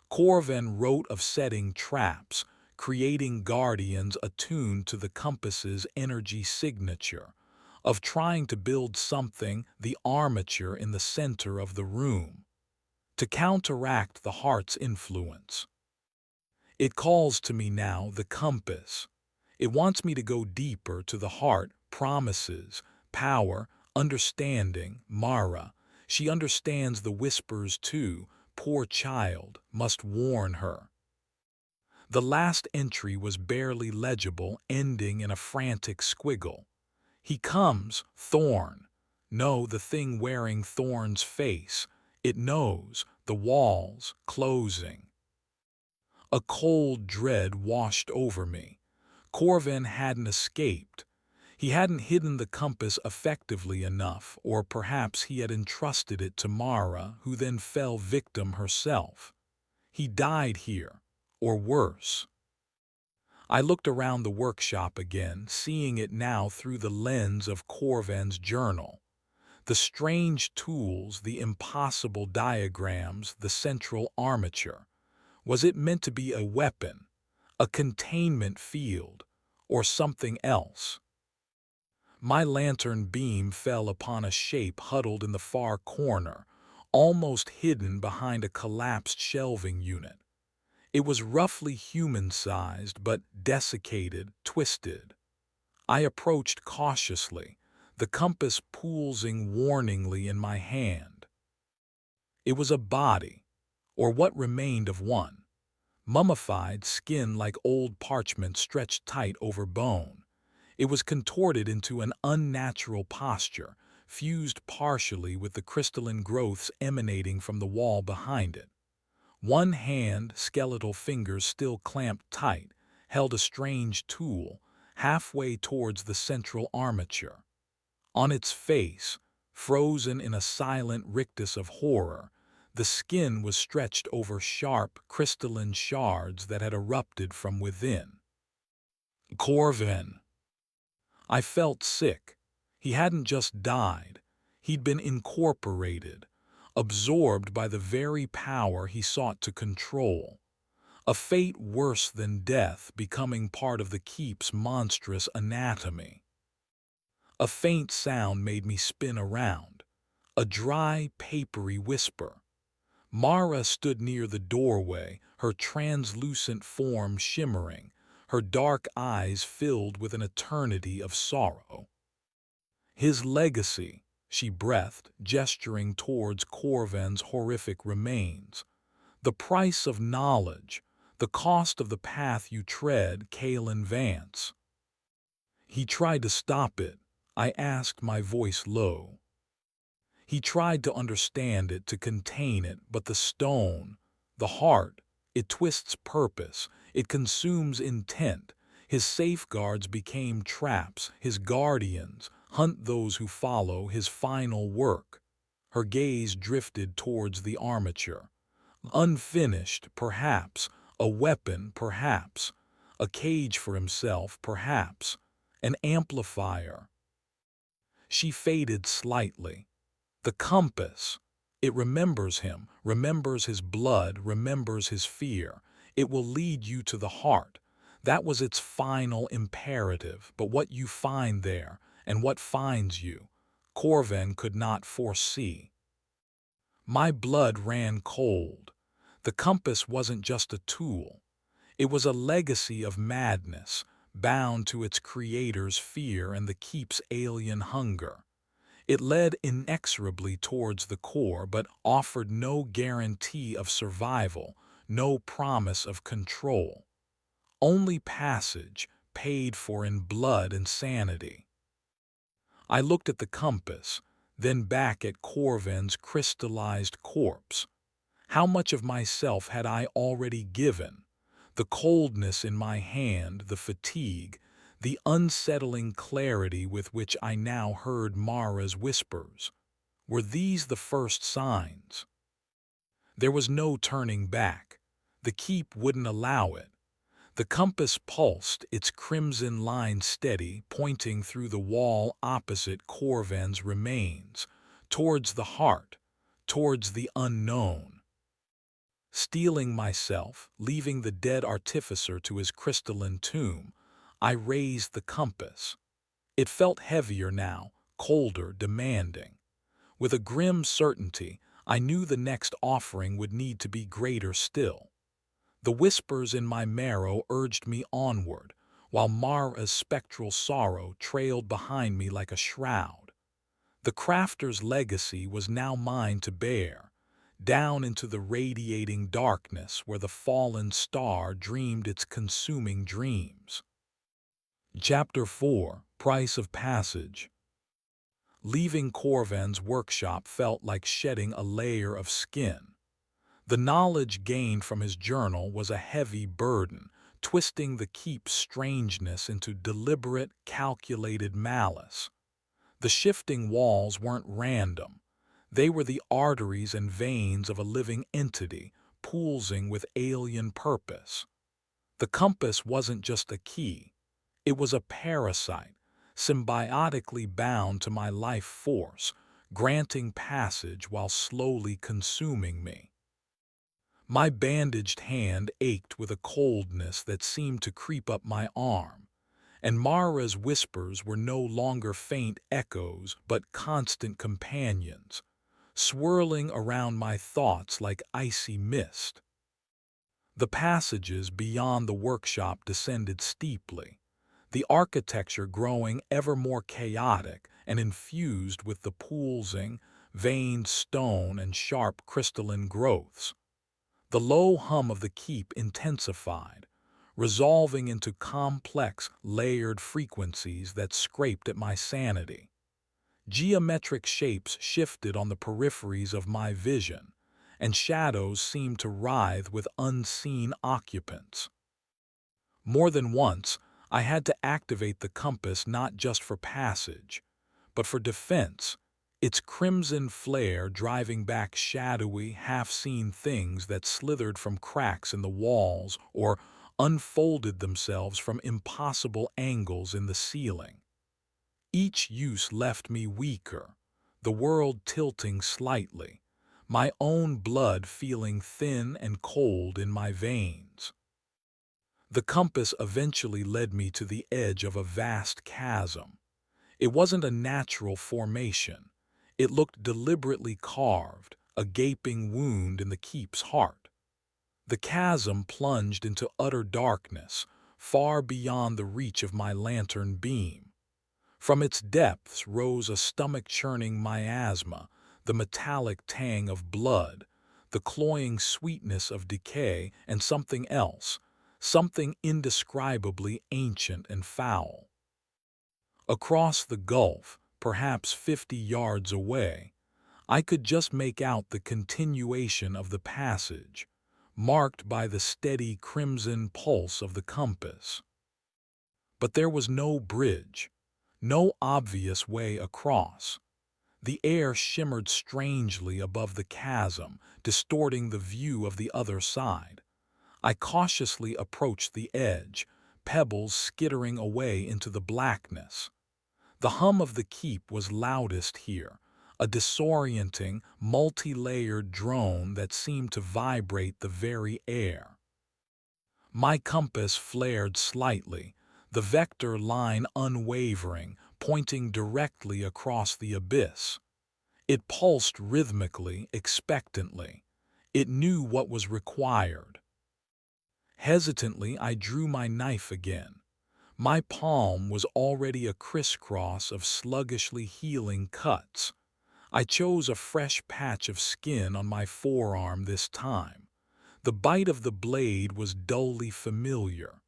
Corvin wrote of setting traps, creating guardians attuned to the compass's energy signature, of trying to build something, the armature in the center of the room, to counteract the heart's influence. It calls to me now, the compass. It wants me to go deeper to the heart, promises, power, understanding, Mara. She understands the whispers too, poor child, must warn her. The last entry was barely legible, ending in a frantic squiggle. He comes, Thorn. No, the thing wearing Thorn's face. It knows, the walls, closing. A cold dread washed over me. Corvin hadn't escaped. He hadn't hidden the compass effectively enough, or perhaps he had entrusted it to Mara, who then fell victim herself. He died here, or worse. I looked around the workshop again, seeing it now through the lens of Corvin's journal. The strange tools, the impossible diagrams, the central armature. Was it meant to be a weapon, a containment field, or something else? My lantern beam fell upon a shape huddled in the far corner, almost hidden behind a collapsed shelving unit. It was roughly human-sized, but desiccated, twisted. I approached cautiously, the compass pulsing warningly in my hand. It was a body, or what remained of one. Mummified skin like old parchment stretched tight over bone. It was contorted into an unnatural posture, fused partially with the crystalline growths emanating from the wall behind it. One hand, skeletal fingers still clamped tight, held a strange tool, halfway towards the central armature. On its face, frozen in a silent rictus of horror, the skin was stretched over sharp, crystalline shards that had erupted from within. Corvin. I felt sick. He hadn't just died. He'd been incorporated, absorbed by the very power he sought to control. A fate worse than death, becoming part of the keep's monstrous anatomy. A faint sound made me spin around. A dry, papery whisper. Mara stood near the doorway, her translucent form shimmering, her dark eyes filled with an eternity of sorrow. His legacy, she breathed, gesturing towards Corvin's horrific remains. The price of knowledge, the cost of the path you tread, Kalen Vance. He tried to stop it, I asked, my voice low. He tried to understand it, to contain it, but the stone, the heart, it twists purpose, it consumes intent. His safeguards became traps, his guardians hunt those who follow his final work. Her gaze drifted towards the armature. Unfinished, perhaps, a weapon, perhaps, a cage for himself, perhaps, an amplifier. She faded slightly. The compass, it remembers him, remembers his blood, remembers his fear. It will lead you to the heart. That was its final imperative, but what you find there, and what finds you, Corvin could not foresee. My blood ran cold. The compass wasn't just a tool. It was a legacy of madness, bound to its creator's fear and the keep's alien hunger. It led inexorably towards the core, but offered no guarantee of survival, no promise of control. Only passage, paid for in blood and sanity. I looked at the compass, then back at Corvin's crystallized corpse. How much of myself had I already given? The coldness in my hand, the fatigue, the unsettling clarity with which I now heard Mara's whispers. Were these the first signs? There was no turning back. The keep wouldn't allow it. The compass pulsed, its crimson line steady, pointing through the wall opposite Corvin's remains, towards the heart, towards the unknown. Steeling myself, leaving the dead artificer to his crystalline tomb, I raised the compass. It felt heavier now, colder, demanding. With a grim certainty, I knew the next offering would need to be greater still. The whispers in my marrow urged me onward, while Mara's spectral sorrow trailed behind me like a shroud. The crafter's legacy was now mine to bear, down into the radiating darkness where the fallen star dreamed its consuming dreams. Chapter 4: Price of Passage. Leaving Corvin's workshop felt like shedding a layer of skin. The knowledge gained from his journal was a heavy burden, twisting the keep's strangeness into deliberate, calculated malice. The shifting walls weren't random. They were the arteries and veins of a living entity, pulsing with alien purpose. The compass wasn't just a key. It was a parasite, symbiotically bound to my life force, granting passage while slowly consuming me. My bandaged hand ached with a coldness that seemed to creep up my arm, and Mara's whispers were no longer faint echoes but constant companions, swirling around my thoughts like icy mist. The passages beyond the workshop descended steeply, the architecture growing ever more chaotic and infused with the pulsing, veined stone and sharp crystalline growths. The low hum of the keep intensified, resolving into complex, layered frequencies that scraped at my sanity. Geometric shapes shifted on the peripheries of my vision, and shadows seemed to writhe with unseen occupants. More than once, I had to activate the compass not just for passage, but for defense, its crimson flare driving back shadowy, half-seen things that slithered from cracks in the walls or unfolded themselves from impossible angles in the ceiling. Each use left me weaker, the world tilting slightly, my own blood feeling thin and cold in my veins. The compass eventually led me to the edge of a vast chasm. It wasn't a natural formation. It looked deliberately carved, a gaping wound in the keep's heart. The chasm plunged into utter darkness, far beyond the reach of my lantern beam. From its depths rose a stomach-churning miasma, the metallic tang of blood, the cloying sweetness of decay, and something else, something indescribably ancient and foul. Across the gulf, perhaps 50 yards away, I could just make out the continuation of the passage, marked by the steady crimson pulse of the compass. But there was no bridge, no obvious way across. The air shimmered strangely above the chasm, distorting the view of the other side. I cautiously approached the edge, pebbles skittering away into the blackness. The hum of the keep was loudest here, a disorienting, multi-layered drone that seemed to vibrate the very air. My compass flared slightly, the vector line unwavering, pointing directly across the abyss. It pulsed rhythmically, expectantly. It knew what was required. Hesitantly, I drew my knife again. My palm was already a crisscross of sluggishly healing cuts. I chose a fresh patch of skin on my forearm this time. The bite of the blade was dully familiar.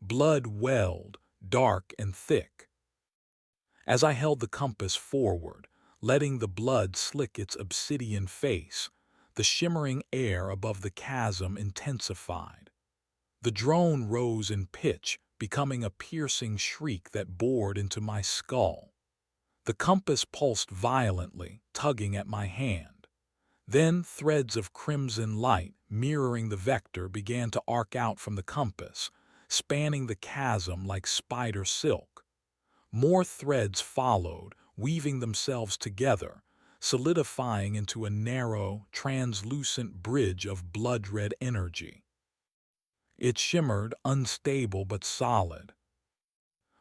Blood welled, dark and thick. As I held the compass forward, letting the blood slick its obsidian face, the shimmering air above the chasm intensified. The drone rose in pitch, becoming a piercing shriek that bored into my skull. The compass pulsed violently, tugging at my hand. Then threads of crimson light, mirroring the vector, began to arc out from the compass, spanning the chasm like spider silk. More threads followed, weaving themselves together, solidifying into a narrow, translucent bridge of blood-red energy. It shimmered, unstable but solid.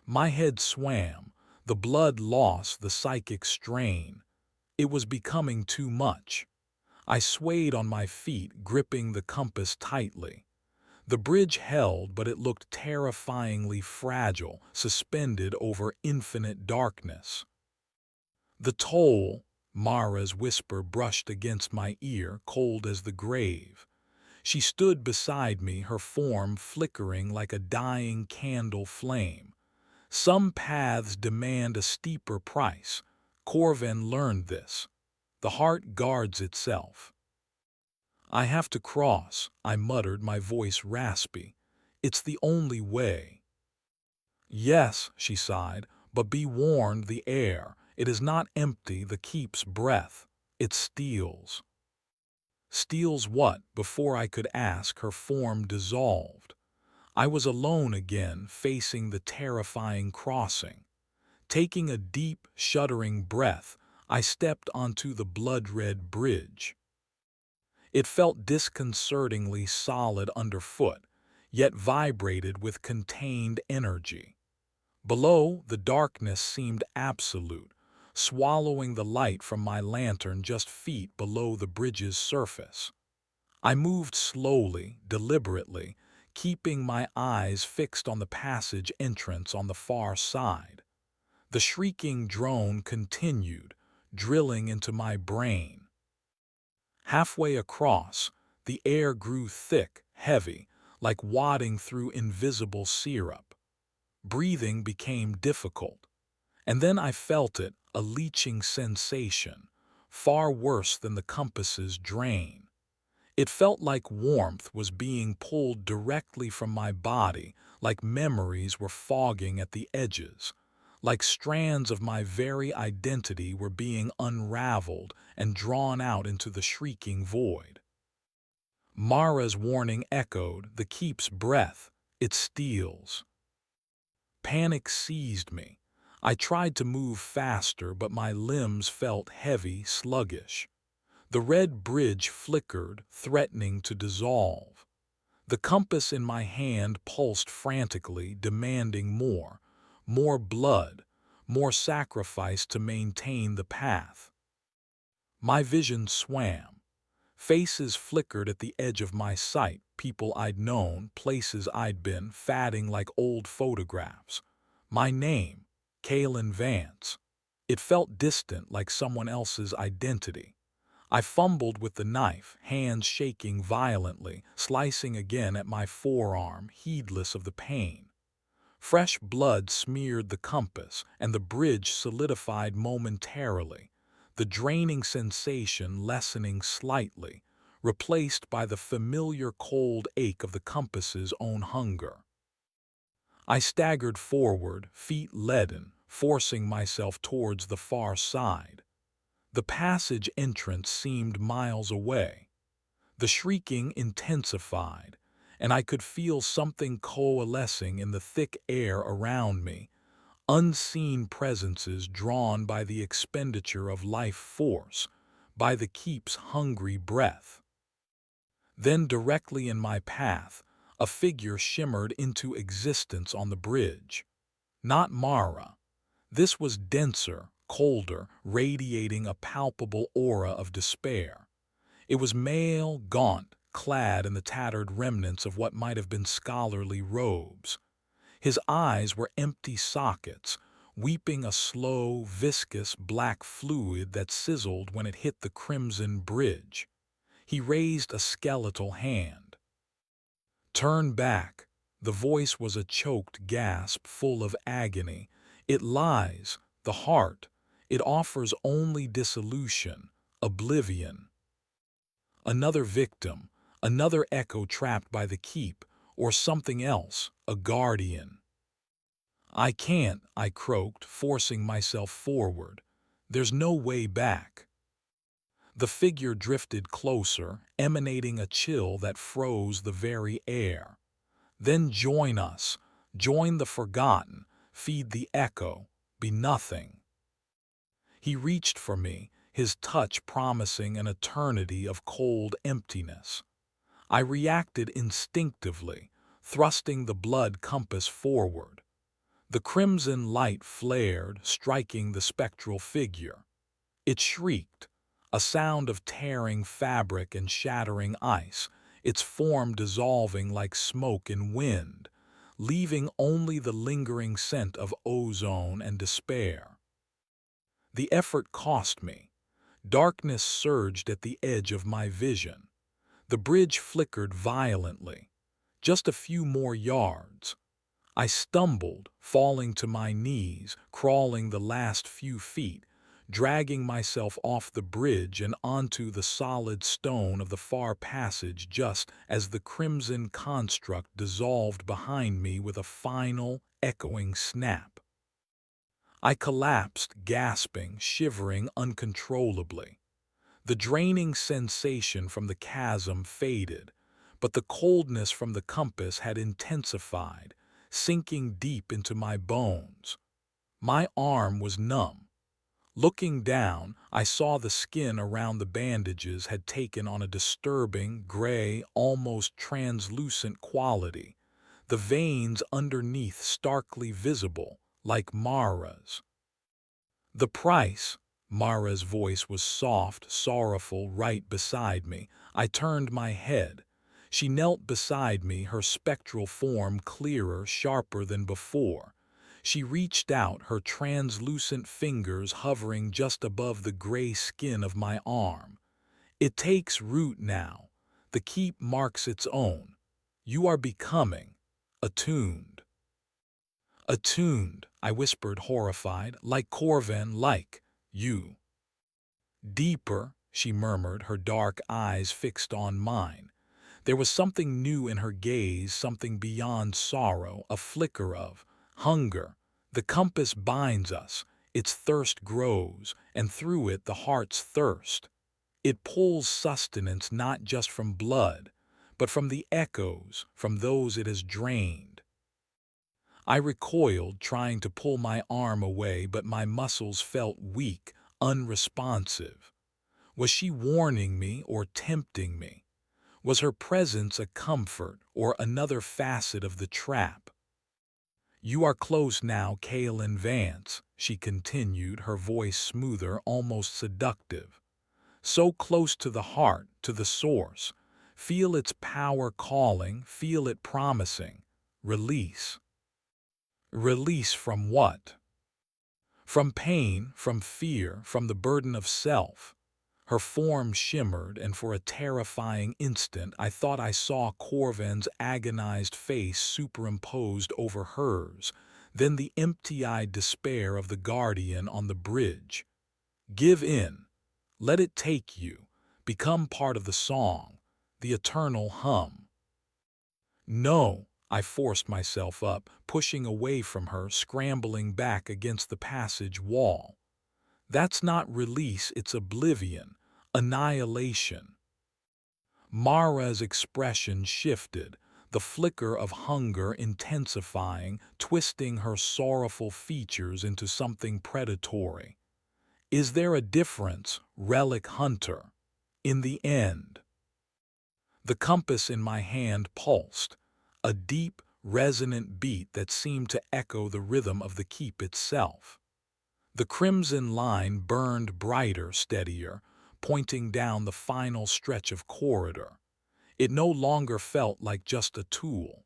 My head swam, the blood lost the psychic strain. It was becoming too much. I swayed on my feet, gripping the compass tightly. The bridge held, but it looked terrifyingly fragile, suspended over infinite darkness. The toll, Mara's whisper brushed against my ear, cold as the grave. She stood beside me, her form flickering like a dying candle flame. Some paths demand a steeper price. Corvin learned this. The heart guards itself. "I have to cross," I muttered, my voice raspy. "It's the only way." "Yes," she sighed, "but be warned, the air, it is not empty, the keep's breath. It steals." Steals what? Before I could ask, her form dissolved. I was alone again, facing the terrifying crossing. Taking a deep, shuddering breath, I stepped onto the blood-red bridge. It felt disconcertingly solid underfoot, yet vibrated with contained energy. Below, the darkness seemed absolute, swallowing the light from my lantern just feet below the bridge's surface. I moved slowly, deliberately, keeping my eyes fixed on the passage entrance on the far side. The shrieking drone continued, drilling into my brain. Halfway across, the air grew thick, heavy, like wadding through invisible syrup. Breathing became difficult. And then I felt it, a leeching sensation, far worse than the compass's drain. It felt like warmth was being pulled directly from my body, like memories were fogging at the edges, like strands of my very identity were being unraveled and drawn out into the shrieking void. Mara's warning echoed, the keep's breath, it steals. Panic seized me. I tried to move faster, but my limbs felt heavy, sluggish. The red bridge flickered, threatening to dissolve. The compass in my hand pulsed frantically, demanding more. More blood, more sacrifice to maintain the path. My vision swam. Faces flickered at the edge of my sight, people I'd known, places I'd been, fading like old photographs. My name, Kalen Vance. It felt distant, like someone else's identity. I fumbled with the knife, hands shaking violently, slicing again at my forearm, heedless of the pain. Fresh blood smeared the compass, and the bridge solidified momentarily, the draining sensation lessening slightly, replaced by the familiar cold ache of the compass's own hunger. I staggered forward, feet leaden, forcing myself towards the far side. The passage entrance seemed miles away. The shrieking intensified, and I could feel something coalescing in the thick air around me, unseen presences drawn by the expenditure of life force, by the keep's hungry breath. Then directly in my path, a figure shimmered into existence on the bridge. Not Mara. This was denser, colder, radiating a palpable aura of despair. It was male, gaunt, clad in the tattered remnants of what might have been scholarly robes. His eyes were empty sockets, weeping a slow, viscous black fluid that sizzled when it hit the crimson bridge. He raised a skeletal hand. "Turn back." The voice was a choked gasp full of agony. "It lies, the heart. It offers only dissolution, oblivion." Another victim, another echo trapped by the keep, or something else, a guardian. "I can't," I croaked, forcing myself forward. "There's no way back." The figure drifted closer, emanating a chill that froze the very air. "Then join us, join the forgotten, feed the echo, be nothing." He reached for me, his touch promising an eternity of cold emptiness. I reacted instinctively, thrusting the blood compass forward. The crimson light flared, striking the spectral figure. It shrieked, a sound of tearing fabric and shattering ice, its form dissolving like smoke in wind, leaving only the lingering scent of ozone and despair. The effort cost me. Darkness surged at the edge of my vision. The bridge flickered violently. Just a few more yards. I stumbled, falling to my knees, crawling the last few feet, dragging myself off the bridge and onto the solid stone of the far passage just as the crimson construct dissolved behind me with a final, echoing snap. I collapsed, gasping, shivering uncontrollably. The draining sensation from the chasm faded, but the coldness from the compass had intensified, sinking deep into my bones. My arm was numb. Looking down, I saw the skin around the bandages had taken on a disturbing, gray, almost translucent quality, the veins underneath starkly visible, like Mara's. The price. Mara's voice was soft, sorrowful, right beside me. I turned my head. She knelt beside me, her spectral form clearer, sharper than before. She reached out, her translucent fingers hovering just above the gray skin of my arm. It takes root now. The keep marks its own. You are becoming attuned. Attuned, I whispered, horrified, like Corvan, like you. Deeper, she murmured, her dark eyes fixed on mine. There was something new in her gaze, something beyond sorrow, a flicker of hunger. The compass binds us, its thirst grows, and through it the heart's thirst. It pulls sustenance not just from blood, but from the echoes, from those it has drained. I recoiled, trying to pull my arm away, but my muscles felt weak, unresponsive. Was she warning me or tempting me? Was her presence a comfort or another facet of the trap? You are close now, Kaelin Vance, she continued, her voice smoother, almost seductive. So close to the heart, to the source. Feel its power calling, feel it promising. Release. Release from what? From pain, from fear, from the burden of self. Her form shimmered, and for a terrifying instant I thought I saw Corvan's agonized face superimposed over hers, then the empty-eyed despair of the guardian on the bridge. Give in. Let it take you. Become part of the song, the eternal hum. No, I forced myself up, pushing away from her, scrambling back against the passage wall. That's not release, it's oblivion, annihilation. Mara's expression shifted, the flicker of hunger intensifying, twisting her sorrowful features into something predatory. Is there a difference, relic hunter? In the end, the compass in my hand pulsed, a deep, resonant beat that seemed to echo the rhythm of the keep itself. The crimson line burned brighter, steadier, pointing down the final stretch of corridor. It no longer felt like just a tool.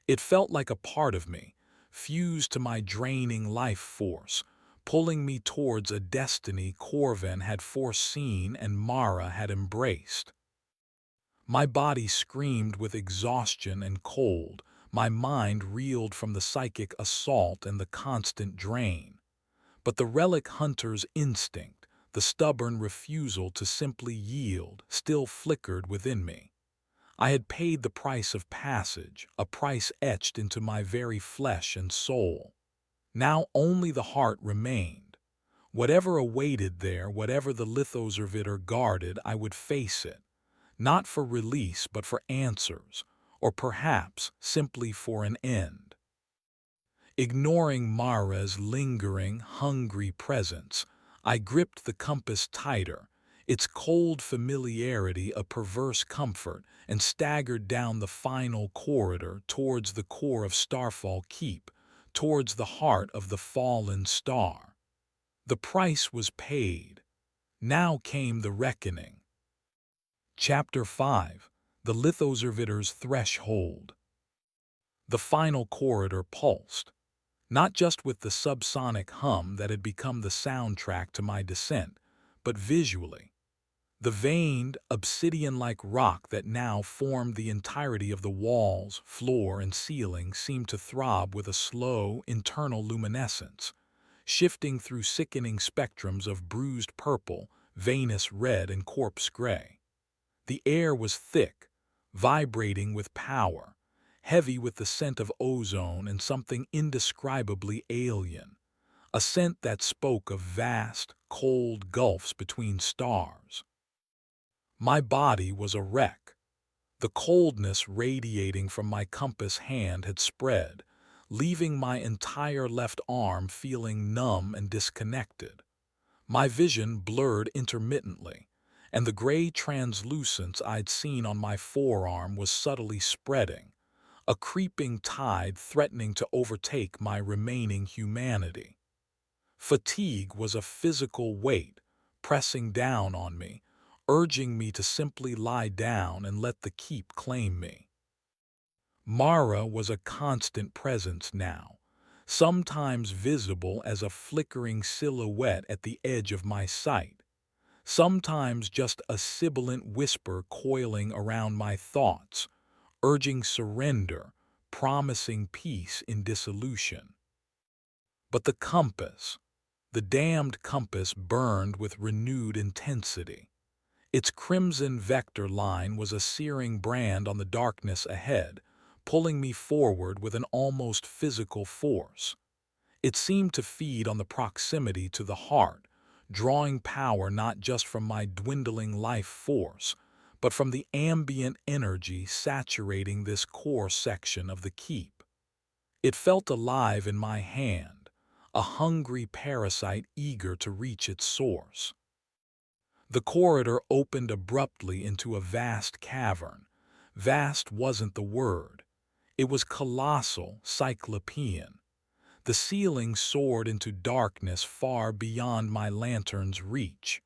It felt like a part of me, fused to my draining life force, pulling me towards a destiny Corvan had foreseen and Mara had embraced. My body screamed with exhaustion and cold, my mind reeled from the psychic assault and the constant drain. But the relic hunter's instinct, the stubborn refusal to simply yield, still flickered within me. I had paid the price of passage, a price etched into my very flesh and soul. Now only the heart remained. Whatever awaited there, whatever the lithoservitor guarded, I would face it. Not for release, but for answers, or perhaps simply for an end. Ignoring Mara's lingering, hungry presence, I gripped the compass tighter, its cold familiarity a perverse comfort, and staggered down the final corridor towards the core of Starfall Keep, towards the heart of the fallen star. The price was paid. Now came the reckoning. Chapter 5. The Lithoservitor's Threshold. The final corridor pulsed, not just with the subsonic hum that had become the soundtrack to my descent, but visually. The veined, obsidian-like rock that now formed the entirety of the walls, floor, and ceiling seemed to throb with a slow, internal luminescence, shifting through sickening spectrums of bruised purple, veinous red, and corpse gray. The air was thick, vibrating with power, heavy with the scent of ozone and something indescribably alien, a scent that spoke of vast, cold gulfs between stars. My body was a wreck. The coldness radiating from my compass hand had spread, leaving my entire left arm feeling numb and disconnected. My vision blurred intermittently, and the gray translucence I'd seen on my forearm was subtly spreading, a creeping tide threatening to overtake my remaining humanity. Fatigue was a physical weight, pressing down on me, urging me to simply lie down and let the keep claim me. Mara was a constant presence now, sometimes visible as a flickering silhouette at the edge of my sight, sometimes just a sibilant whisper coiling around my thoughts, urging surrender, promising peace in dissolution. But the damned compass burned with renewed intensity. Its crimson vector line was a searing brand on the darkness ahead, pulling me forward with an almost physical force. It seemed to feed on the proximity to the heart, drawing power not just from my dwindling life force, but from the ambient energy saturating this core section of the keep. It felt alive in my hand, a hungry parasite eager to reach its source. The corridor opened abruptly into a vast cavern. Vast wasn't the word. It was colossal, cyclopean. The ceiling soared into darkness far beyond my lantern's reach.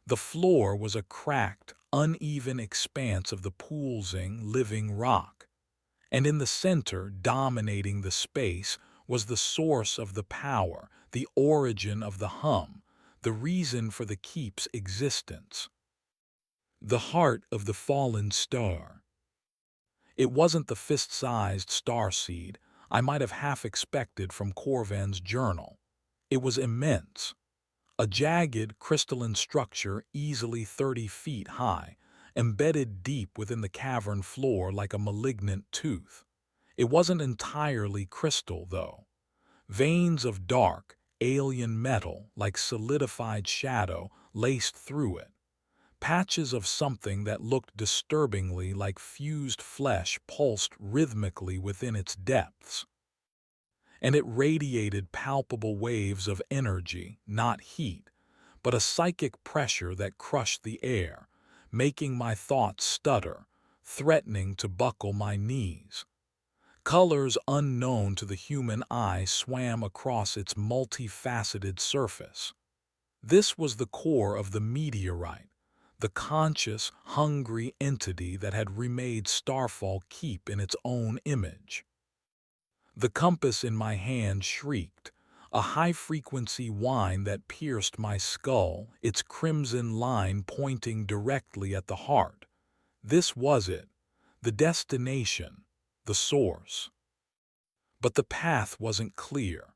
The floor was a cracked, uneven expanse of the pulsing, living rock. And in the center, dominating the space, was the source of the power, the origin of the hum, the reason for the keep's existence. The heart of the fallen star. It wasn't the fist-sized starseed I might have half expected from Corvan's journal. It was immense. A jagged, crystalline structure easily 30 feet high, embedded deep within the cavern floor like a malignant tooth. It wasn't entirely crystal, though. Veins of dark, alien metal, like solidified shadow, laced through it. Patches of something that looked disturbingly like fused flesh pulsed rhythmically within its depths. And it radiated palpable waves of energy, not heat, but a psychic pressure that crushed the air, making my thoughts stutter, threatening to buckle my knees. Colors unknown to the human eye swam across its multifaceted surface. This was the core of the meteorite, the conscious, hungry entity that had remade Starfall Keep in its own image. The compass in my hand shrieked, a high-frequency whine that pierced my skull, its crimson line pointing directly at the heart. This was it, the destination, the source. But the path wasn't clear.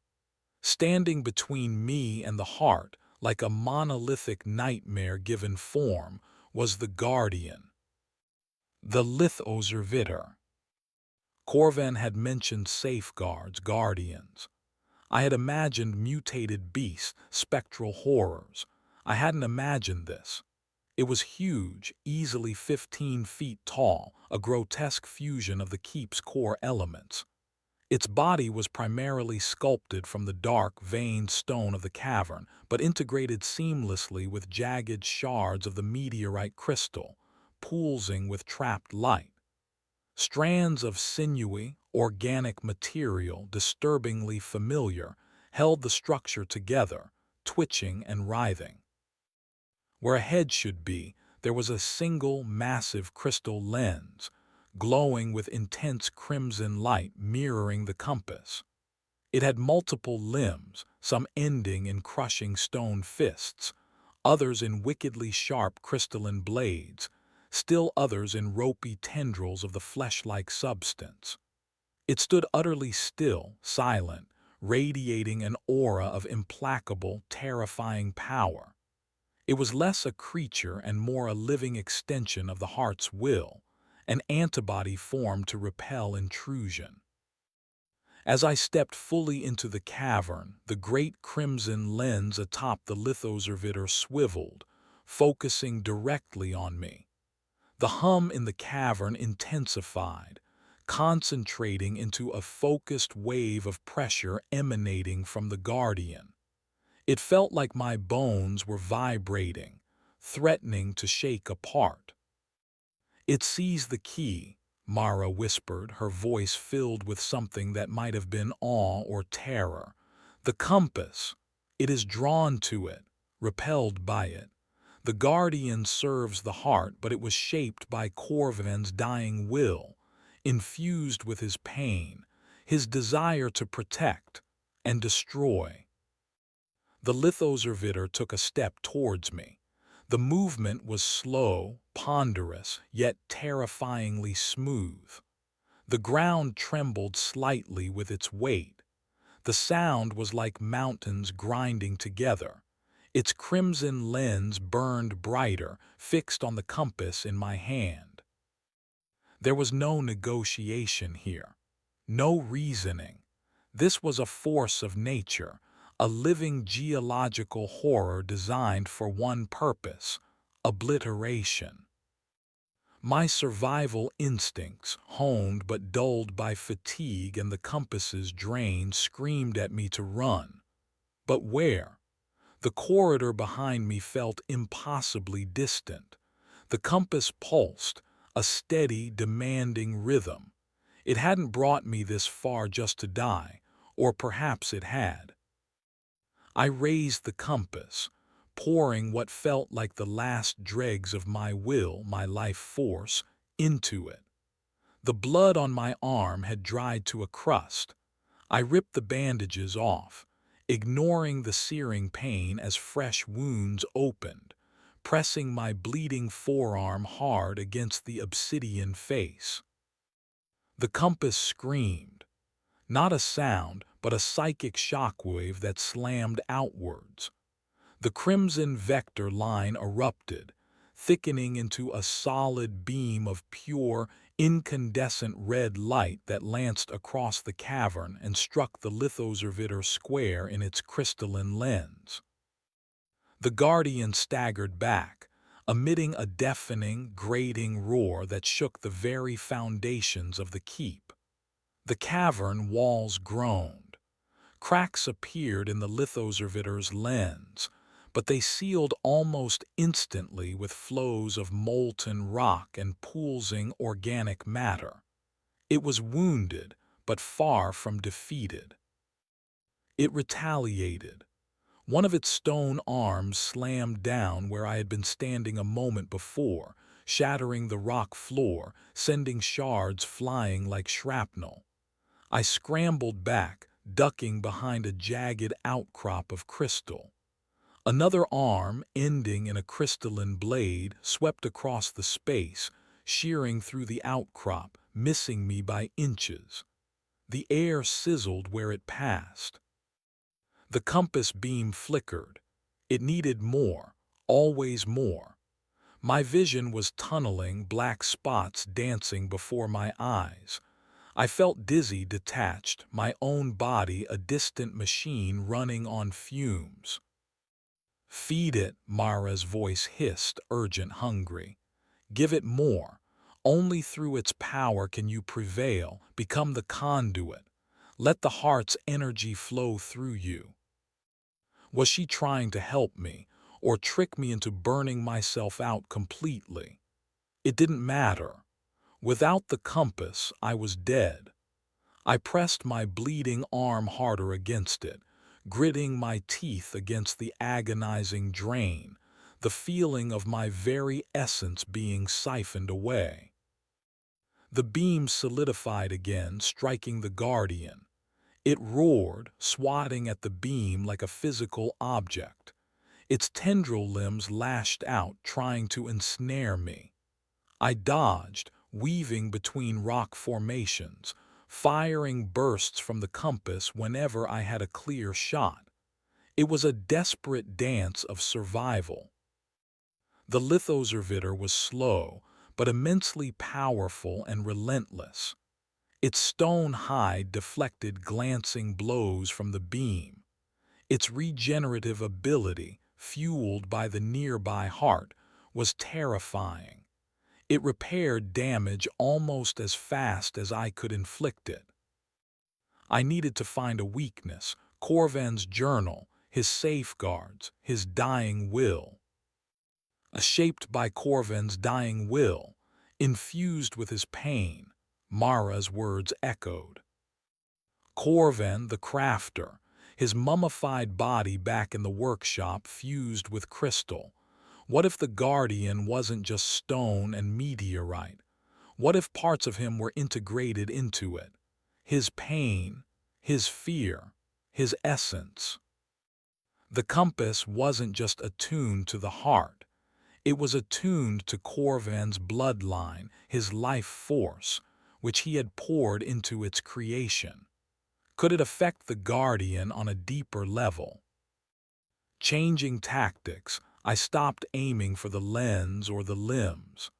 Standing between me and the heart, like a monolithic nightmare given form, was the guardian, the lithoservitor. Corvan had mentioned safeguards, guardians. I had imagined mutated beasts, spectral horrors. I hadn't imagined this. It was huge, easily 15 feet tall, a grotesque fusion of the keep's core elements. Its body was primarily sculpted from the dark, veined stone of the cavern, but integrated seamlessly with jagged shards of the meteorite crystal, pulsing with trapped light. Strands of sinewy, organic material, disturbingly familiar, held the structure together, twitching and writhing. Where a head should be, there was a single massive crystal lens, glowing with intense crimson light mirroring the compass. It had multiple limbs, some ending in crushing stone fists, others in wickedly sharp crystalline blades, still others in ropey tendrils of the flesh-like substance. It stood utterly still, silent, radiating an aura of implacable, terrifying power. It was less a creature and more a living extension of the heart's will, an antibody formed to repel intrusion. As I stepped fully into the cavern, the great crimson lens atop the lithoservitor swiveled, focusing directly on me. The hum in the cavern intensified, concentrating into a focused wave of pressure emanating from the Guardian. It felt like my bones were vibrating, threatening to shake apart. "It sees the key," Mara whispered, her voice filled with something that might have been awe or terror. "The compass. It is drawn to it, repelled by it. The Guardian serves the heart, but it was shaped by Corvan's dying will, infused with his pain, his desire to protect and destroy." The lithoservitor took a step towards me. The movement was slow, ponderous, yet terrifyingly smooth. The ground trembled slightly with its weight. The sound was like mountains grinding together. Its crimson lens burned brighter, fixed on the compass in my hand. There was no negotiation here, no reasoning. This was a force of nature, a living geological horror designed for one purpose: obliteration. My survival instincts, honed but dulled by fatigue and the compass's drain, screamed at me to run. But where? The corridor behind me felt impossibly distant. The compass pulsed, a steady, demanding rhythm. It hadn't brought me this far just to die, or perhaps it had. I raised the compass, pouring what felt like the last dregs of my will, my life force, into it. The blood on my arm had dried to a crust. I ripped the bandages off, ignoring the searing pain as fresh wounds opened, pressing my bleeding forearm hard against the obsidian face. The compass screamed. Not a sound, but a psychic shockwave that slammed outwards. The crimson vector line erupted, thickening into a solid beam of pure, incandescent red light that lanced across the cavern and struck the lithoservitor square in its crystalline lens. The Guardian staggered back, emitting a deafening, grating roar that shook the very foundations of the keep. The cavern walls groaned. Cracks appeared in the lithoservitor's lens, but they sealed almost instantly with flows of molten rock and poolsing organic matter. It was wounded, but far from defeated. It retaliated. One of its stone arms slammed down where I had been standing a moment before, shattering the rock floor, sending shards flying like shrapnel. I scrambled back, ducking behind a jagged outcrop of crystal. Another arm, ending in a crystalline blade, swept across the space, shearing through the outcrop, missing me by inches. The air sizzled where it passed. The compass beam flickered. It needed more, always more. My vision was tunneling, black spots dancing before my eyes. I felt dizzy, detached, my own body a distant machine running on fumes. "Feed it," Mara's voice hissed, urgent, hungry. "Give it more. Only through its power can you prevail, become the conduit. Let the heart's energy flow through you." Was she trying to help me, or trick me into burning myself out completely? It didn't matter. Without the compass, I was dead. I pressed my bleeding arm harder against it, gritting my teeth against the agonizing drain, the feeling of my very essence being siphoned away. The beam solidified again, striking the Guardian. It roared, swatting at the beam like a physical object. Its tendril limbs lashed out, trying to ensnare me. I dodged, weaving between rock formations, firing bursts from the compass whenever I had a clear shot. It was a desperate dance of survival. The lithoservitor was slow, but immensely powerful and relentless. Its stone hide deflected glancing blows from the beam. Its regenerative ability, fueled by the nearby heart, was terrifying. It repaired damage almost as fast as I could inflict it. I needed to find a weakness, Corvan's journal, his safeguards, his dying will. Shaped by Corvan's dying will, infused with his pain, Mara's words echoed. Corvan, the crafter, his mummified body back in the workshop fused with crystal. What if the Guardian wasn't just stone and meteorite? What if parts of him were integrated into it? His pain, his fear, his essence. The compass wasn't just attuned to the heart. It was attuned to Corvan's bloodline, his life force, which he had poured into its creation. Could it affect the Guardian on a deeper level? Changing tactics, I stopped aiming for the lens or the limbs.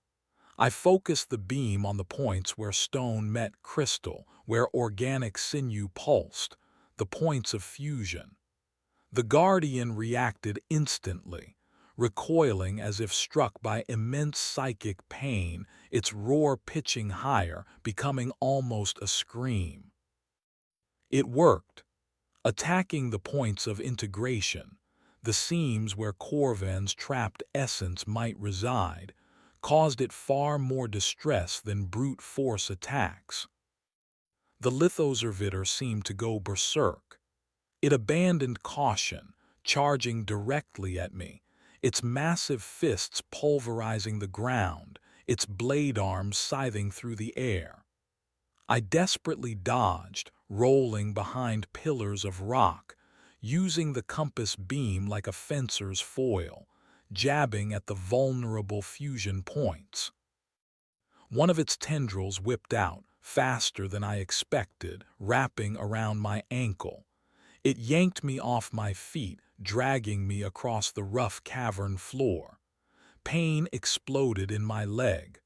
I focused the beam on the points where stone met crystal, where organic sinew pulsed, the points of fusion. The Guardian reacted instantly, recoiling as if struck by immense psychic pain, its roar pitching higher, becoming almost a scream. It worked, attacking the points of integration, the seams where Corvan's trapped essence might reside, caused it far more distress than brute force attacks. The lithoservitor seemed to go berserk. It abandoned caution, charging directly at me, its massive fists pulverizing the ground, its blade arms scything through the air. I desperately dodged, rolling behind pillars of rock, using the compass beam like a fencer's foil, jabbing at the vulnerable fusion points. One of its tendrils whipped out, faster than I expected, wrapping around my ankle. It yanked me off my feet, dragging me across the rough cavern floor. Pain exploded in my leg.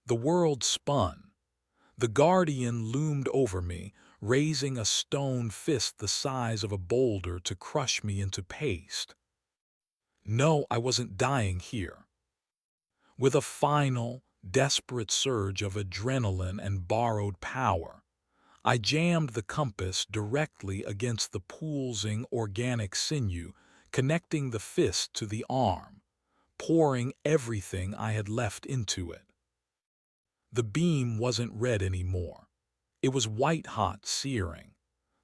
The world spun. The Guardian loomed over me, raising a stone fist the size of a boulder to crush me into paste. No, I wasn't dying here. With a final, desperate surge of adrenaline and borrowed power, I jammed the compass directly against the pulsing organic sinew, connecting the fist to the arm, pouring everything I had left into it. The beam wasn't red anymore. It was white-hot, searing.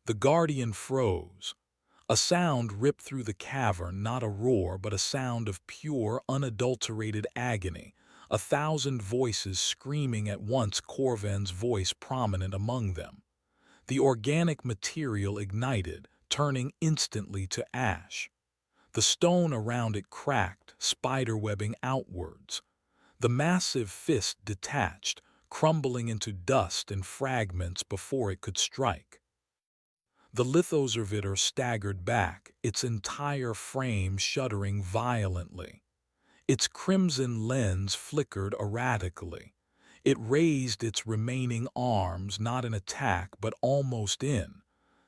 The Guardian froze. A sound ripped through the cavern, not a roar, but a sound of pure, unadulterated agony, 1,000 voices screaming at once, Corvan's voice prominent among them. The organic material ignited, turning instantly to ash. The stone around it cracked, spiderwebbing outwards. The massive fist detached, crumbling into dust and fragments before it could strike. The lithoservitor staggered back, its entire frame shuddering violently. Its crimson lens flickered erratically. It raised its remaining arms, not in attack but almost in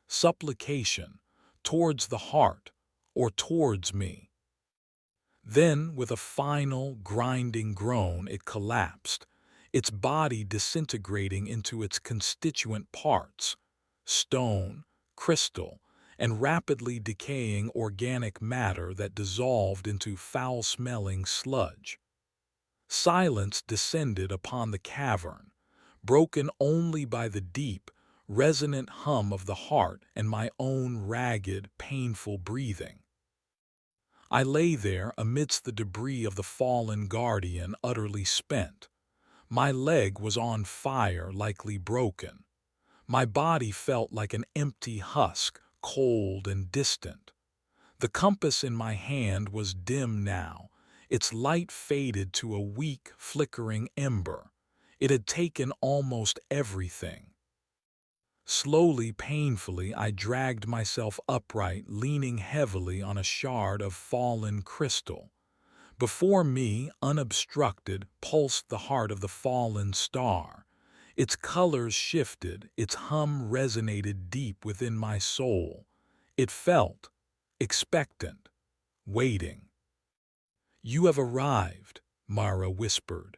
supplication, towards the heart or towards me. Then, with a final, grinding groan, it collapsed, its body disintegrating into its constituent parts, stone, crystal, and rapidly decaying organic matter that dissolved into foul-smelling sludge. Silence descended upon the cavern, broken only by the deep, resonant hum of the heart and my own ragged, painful breathing. I lay there amidst the debris of the fallen Guardian, utterly spent. My leg was on fire, likely broken. My body felt like an empty husk, cold and distant. The compass in my hand was dim now, its light faded to a weak, flickering ember. It had taken almost everything. Slowly, painfully, I dragged myself upright, leaning heavily on a shard of fallen crystal. Before me, unobstructed, pulsed the heart of the fallen star. Its colors shifted, its hum resonated deep within my soul. It felt expectant, waiting. "You have arrived," Mara whispered.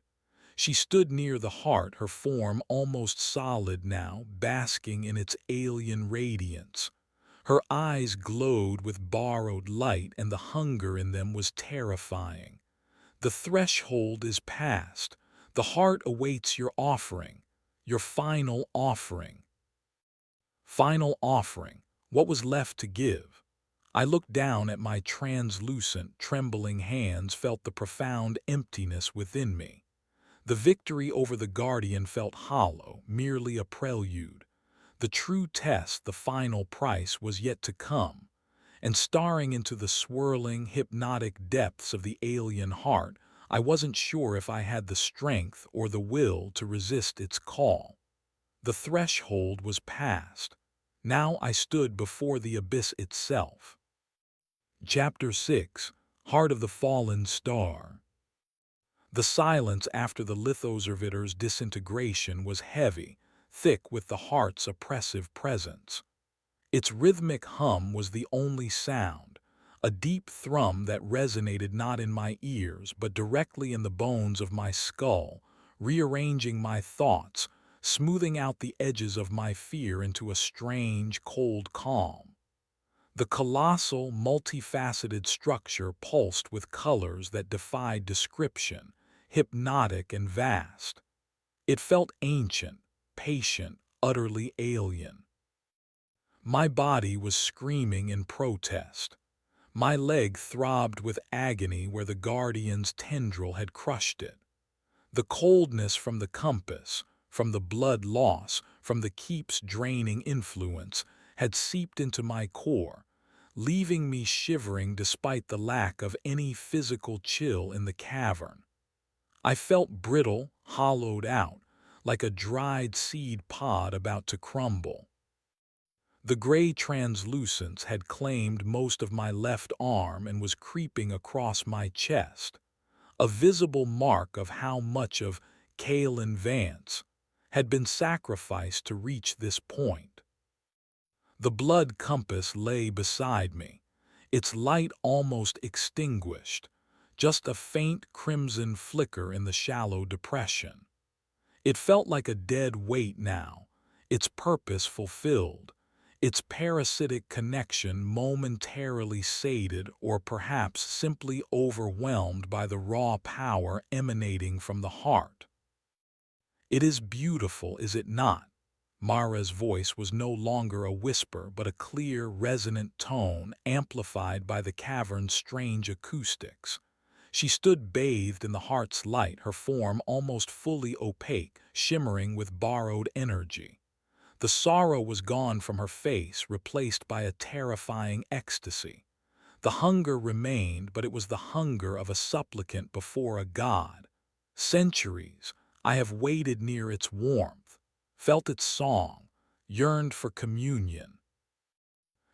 She stood near the heart, her form almost solid now, basking in its alien radiance. Her eyes glowed with borrowed light, and the hunger in them was terrifying. "The threshold is passed. The heart awaits your offering, your final offering." Final offering. What was left to give? I looked down at my translucent, trembling hands, felt the profound emptiness within me. The victory over the Guardian felt hollow, merely a prelude. The true test, the final price, was yet to come. And staring into the swirling, hypnotic depths of the alien heart, I wasn't sure if I had the strength or the will to resist its call. The threshold was passed. Now I stood before the abyss itself. Chapter 6: Heart of the Fallen Star. The silence after the lithoserviter's disintegration was heavy, thick with the heart's oppressive presence. Its rhythmic hum was the only sound, a deep thrum that resonated not in my ears but directly in the bones of my skull, rearranging my thoughts, smoothing out the edges of my fear into a strange, cold calm. The colossal, multifaceted structure pulsed with colors that defied description, hypnotic and vast. It felt ancient, patient, utterly alien. My body was screaming in protest. My leg throbbed with agony where the Guardian's tendril had crushed it. The coldness from the compass, from the blood loss, from the keep's draining influence, had seeped into my core, leaving me shivering despite the lack of any physical chill in the cavern. I felt brittle, hollowed out, like a dried seed pod about to crumble. The gray translucence had claimed most of my left arm and was creeping across my chest, a visible mark of how much of Kalen Vance had been sacrificed to reach this point. The blood compass lay beside me, its light almost extinguished, just a faint crimson flicker in the shallow depression. It felt like a dead weight now, its purpose fulfilled, its parasitic connection momentarily sated or perhaps simply overwhelmed by the raw power emanating from the heart. "It is beautiful, is it not?" Mara's voice was no longer a whisper but a clear, resonant tone amplified by the cavern's strange acoustics. She stood bathed in the heart's light, her form almost fully opaque, shimmering with borrowed energy. The sorrow was gone from her face, replaced by a terrifying ecstasy. The hunger remained, but it was the hunger of a supplicant before a god. "Centuries, I have waited near its warmth, felt its song, yearned for communion."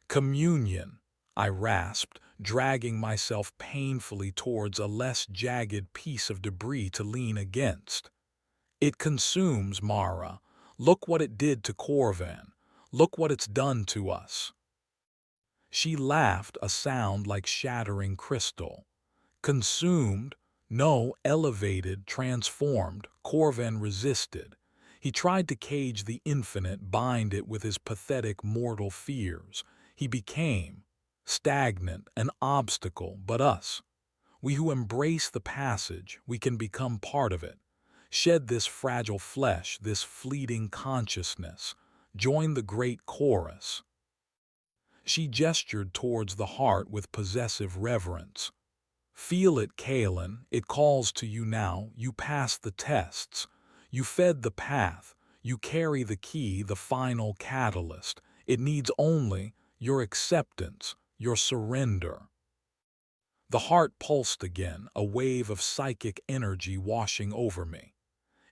"Communion," I rasped, dragging myself painfully towards a less jagged piece of debris to lean against. "It consumes, Mara. Look what it did to Corvan. Look what it's done to us." She laughed, a sound like shattering crystal. "Consumed? No, elevated, transformed." Corvan resisted. He tried to cage the infinite, bind it with his pathetic mortal fears. He became stagnant, an obstacle, but us. We who embrace the passage, we can become part of it. Shed this fragile flesh, this fleeting consciousness. Join the great chorus. She gestured towards the heart with possessive reverence. "Feel it, Kalen. It calls to you now. You passed the tests. You fed the path. You carry the key, the final catalyst. It needs only your acceptance, your surrender." The heart pulsed again, a wave of psychic energy washing over me.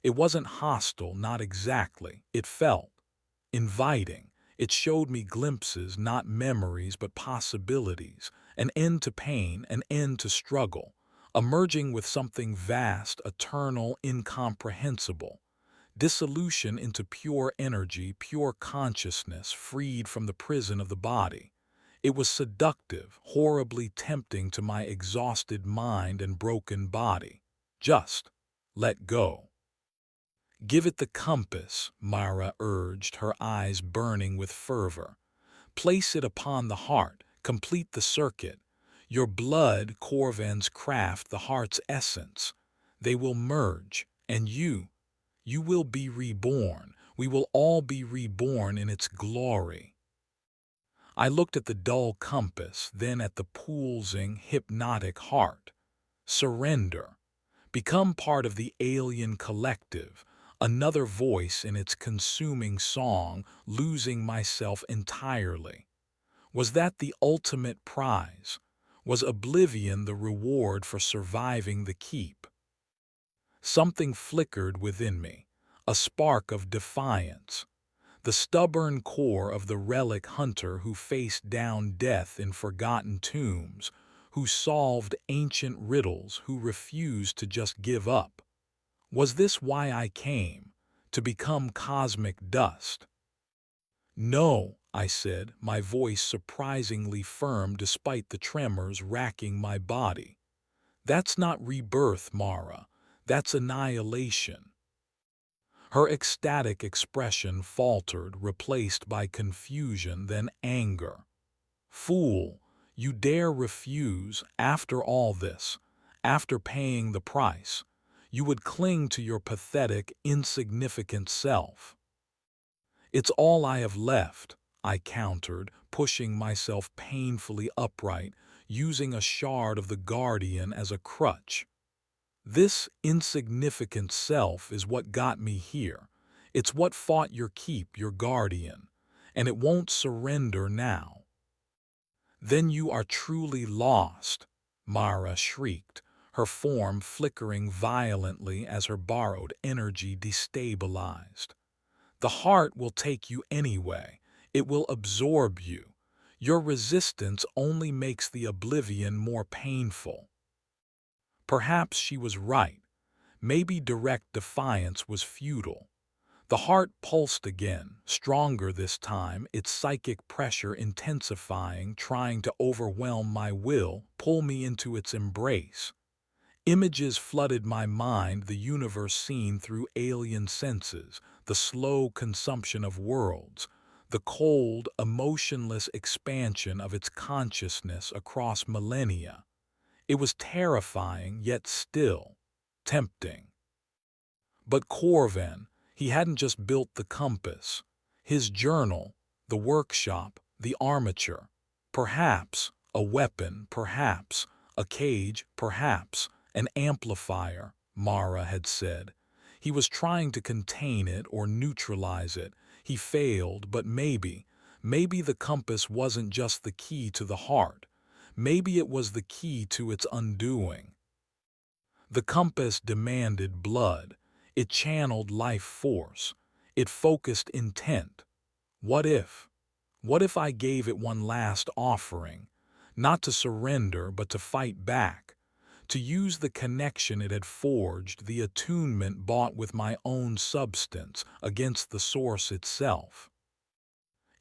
It wasn't hostile, not exactly. It felt inviting. It showed me glimpses, not memories, but possibilities, an end to pain, an end to struggle, emerging with something vast, eternal, incomprehensible. Dissolution into pure energy, pure consciousness, freed from the prison of the body. It was seductive, horribly tempting to my exhausted mind and broken body. Just let go. Give it the compass, Mara urged, her eyes burning with fervor. Place it upon the heart, complete the circuit. Your blood, Corvan's craft, the heart's essence. They will merge, and you will be reborn. We will all be reborn in its glory. I looked at the dull compass, then at the pulsing, hypnotic heart. Surrender. Become part of the alien collective, another voice in its consuming song, losing myself entirely. Was that the ultimate prize? Was oblivion the reward for surviving the keep? Something flickered within me, a spark of defiance. The stubborn core of the relic hunter who faced down death in forgotten tombs, who solved ancient riddles, who refused to just give up. Was this why I came? To become cosmic dust? No, I said, my voice surprisingly firm despite the tremors racking my body. That's not rebirth, Mara. That's annihilation. Her ecstatic expression faltered, replaced by confusion, then anger. Fool, you dare refuse, after all this, after paying the price. You would cling to your pathetic, insignificant self. It's all I have left, I countered, pushing myself painfully upright, using a shard of the Guardian as a crutch. This insignificant self is what got me here. It's what fought your keep, your guardian, and it won't surrender now. Then you are truly lost, Mara shrieked, her form flickering violently as her borrowed energy destabilized. The heart will take you anyway. It will absorb you. Your resistance only makes the oblivion more painful. Perhaps she was right. Maybe direct defiance was futile. The heart pulsed again, stronger this time, its psychic pressure intensifying, trying to overwhelm my will, pull me into its embrace. Images flooded my mind, the universe seen through alien senses, the slow consumption of worlds, the cold, emotionless expansion of its consciousness across millennia. It was terrifying, yet still tempting. But Corvan, he hadn't just built the compass. His journal, the workshop, the armature. Perhaps a weapon, perhaps a cage, perhaps an amplifier, Mara had said. He was trying to contain it or neutralize it. He failed, but maybe the compass wasn't just the key to the heart. Maybe it was the key to its undoing. The compass demanded blood. It channeled life force. It focused intent. What if? What if I gave it one last offering? Not to surrender, but to fight back. To use the connection it had forged, the attunement bought with my own substance, against the source itself.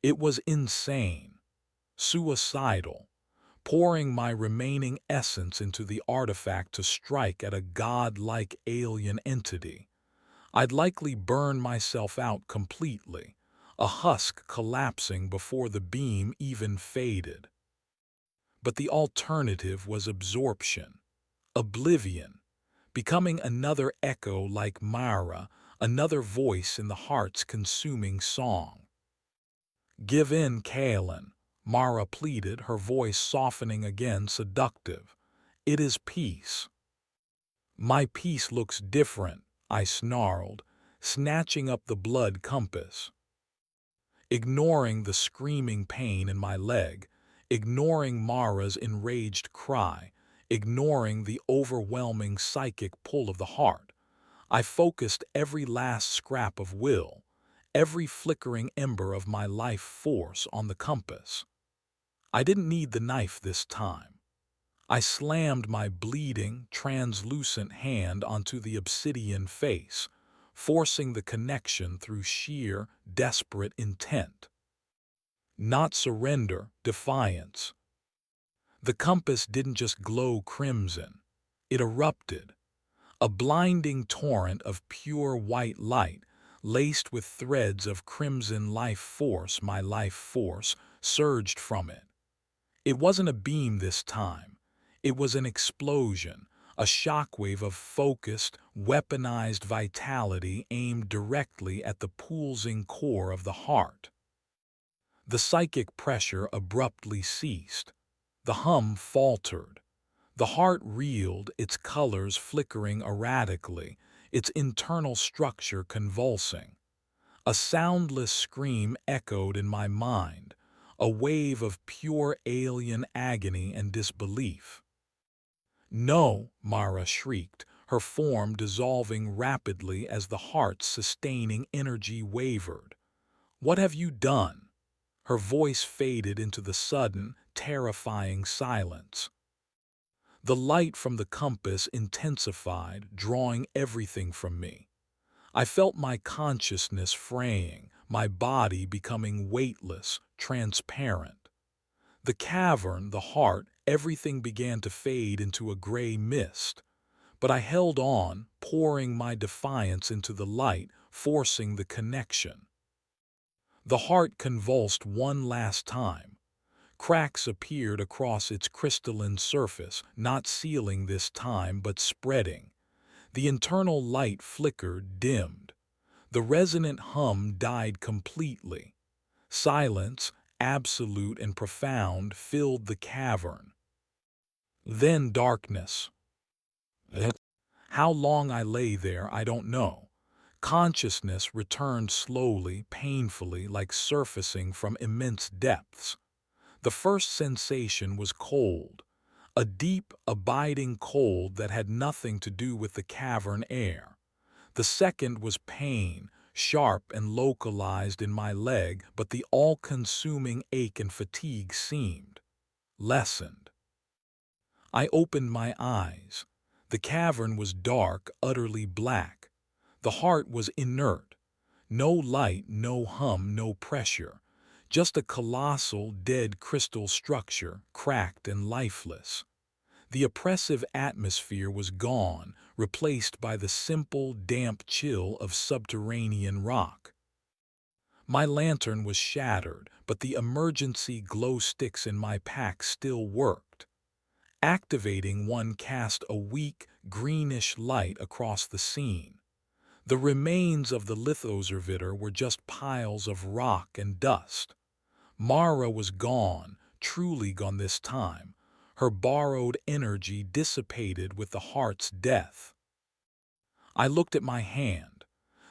It was insane. Suicidal. Pouring my remaining essence into the artifact to strike at a god-like alien entity. I'd likely burn myself out completely, a husk collapsing before the beam even faded. But the alternative was absorption, oblivion, becoming another echo like Mara, another voice in the heart's consuming song. Give in, Kaelin, Mara pleaded, her voice softening again, seductive. It is peace. My peace looks different, I snarled, snatching up the blood compass. Ignoring the screaming pain in my leg, ignoring Mara's enraged cry, ignoring the overwhelming psychic pull of the heart, I focused every last scrap of will, every flickering ember of my life force on the compass. I didn't need the knife this time. I slammed my bleeding, translucent hand onto the obsidian face, forcing the connection through sheer, desperate intent. Not surrender, defiance. The compass didn't just glow crimson. It erupted, a blinding torrent of pure white light, laced with threads of crimson life force. My life force surged from it. It wasn't a beam this time. It was an explosion, a shockwave of focused, weaponized vitality aimed directly at the pulsing core of the heart. The psychic pressure abruptly ceased. The hum faltered. The heart reeled, its colors flickering erratically, its internal structure convulsing. A soundless scream echoed in my mind, a wave of pure alien agony and disbelief. "No!" Mara shrieked, her form dissolving rapidly as the heart's sustaining energy wavered. "What have you done?" Her voice faded into the sudden, terrifying silence. The light from the compass intensified, drawing everything from me. I felt my consciousness fraying, my body becoming weightless, transparent. The cavern, the heart, everything began to fade into a gray mist. But I held on, pouring my defiance into the light, forcing the connection. The heart convulsed one last time. Cracks appeared across its crystalline surface, not sealing this time but spreading. The internal light flickered, dimmed. The resonant hum died completely. Silence, absolute and profound, filled the cavern. Then darkness. How long I lay there, I don't know. Consciousness returned slowly, painfully, like surfacing from immense depths. The first sensation was cold, a deep, abiding cold that had nothing to do with the cavern air. The second was pain, sharp and localized in my leg, but the all-consuming ache and fatigue seemed lessened. I opened my eyes. The cavern was dark, utterly black. The heart was inert. No light, no hum, no pressure. Just a colossal, dead crystal structure, cracked and lifeless. The oppressive atmosphere was gone, replaced by the simple, damp chill of subterranean rock. My lantern was shattered, but the emergency glow sticks in my pack still worked. Activating one cast a weak, greenish light across the scene. The remains of the lithoservitor were just piles of rock and dust. Mara was gone, truly gone this time, her borrowed energy dissipated with the heart's death. I looked at my hand.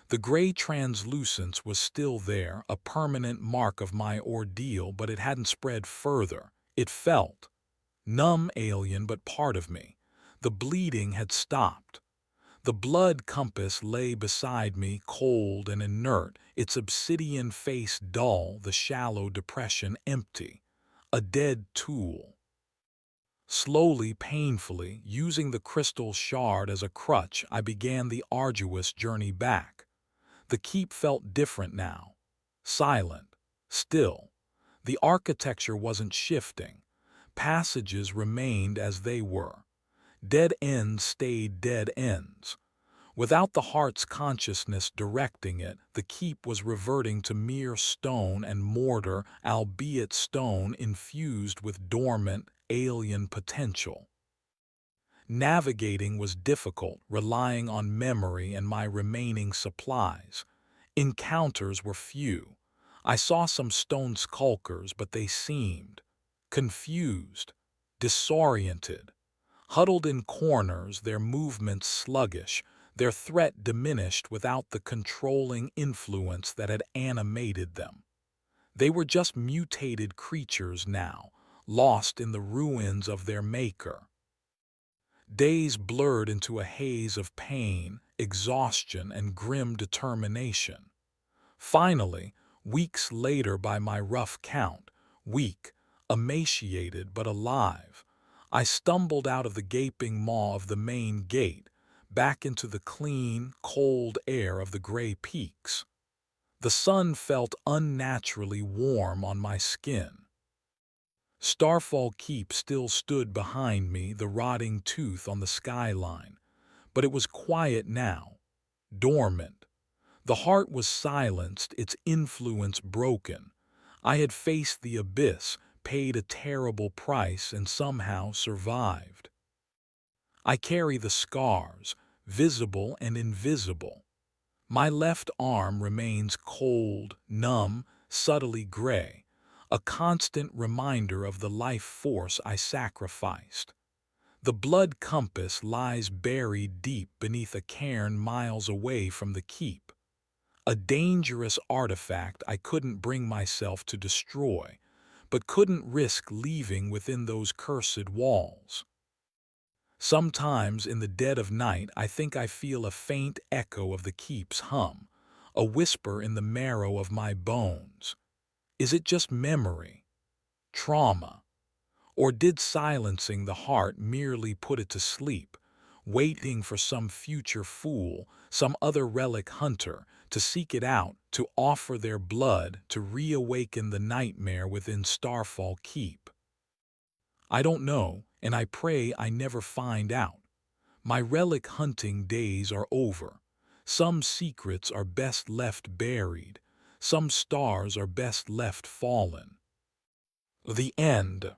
The gray translucence was still there, a permanent mark of my ordeal, but it hadn't spread further. It felt numb, alien, but part of me. The bleeding had stopped. The blood compass lay beside me, cold and inert, its obsidian face dull, the shallow depression empty. A dead tool. Slowly, painfully, using the crystal shard as a crutch, I began the arduous journey back. The keep felt different now. Silent. Still. The architecture wasn't shifting. Passages remained as they were. Dead ends stayed dead ends. Without the heart's consciousness directing it, the keep was reverting to mere stone and mortar, albeit stone infused with dormant, alien potential. Navigating was difficult, relying on memory and my remaining supplies. Encounters were few. I saw some stone skulkers, but they seemed confused, disoriented. Huddled in corners, their movements sluggish, their threat diminished without the controlling influence that had animated them. They were just mutated creatures now, lost in the ruins of their maker. Days blurred into a haze of pain, exhaustion, and grim determination. Finally, weeks later by my rough count, weak, emaciated but alive, I stumbled out of the gaping maw of the main gate, back into the clean, cold air of the gray peaks. The sun felt unnaturally warm on my skin. Starfall Keep still stood behind me, the rotting tooth on the skyline, but it was quiet now, dormant. The heart was silenced, its influence broken. I had faced the abyss, paid a terrible price, and somehow survived. I carry the scars, visible and invisible. My left arm remains cold, numb, subtly gray, a constant reminder of the life force I sacrificed. The blood compass lies buried deep beneath a cairn miles away from the keep. A dangerous artifact I couldn't bring myself to destroy, but couldn't risk leaving within those cursed walls. Sometimes in the dead of night I think I feel a faint echo of the keep's hum, a whisper in the marrow of my bones. Is it just memory, trauma, or did silencing the heart merely put it to sleep, waiting for some future fool, some other relic hunter, to seek it out, to offer their blood, to reawaken the nightmare within Starfall Keep? I don't know, and I pray I never find out. My relic hunting days are over. Some secrets are best left buried. Some stars are best left fallen. The end.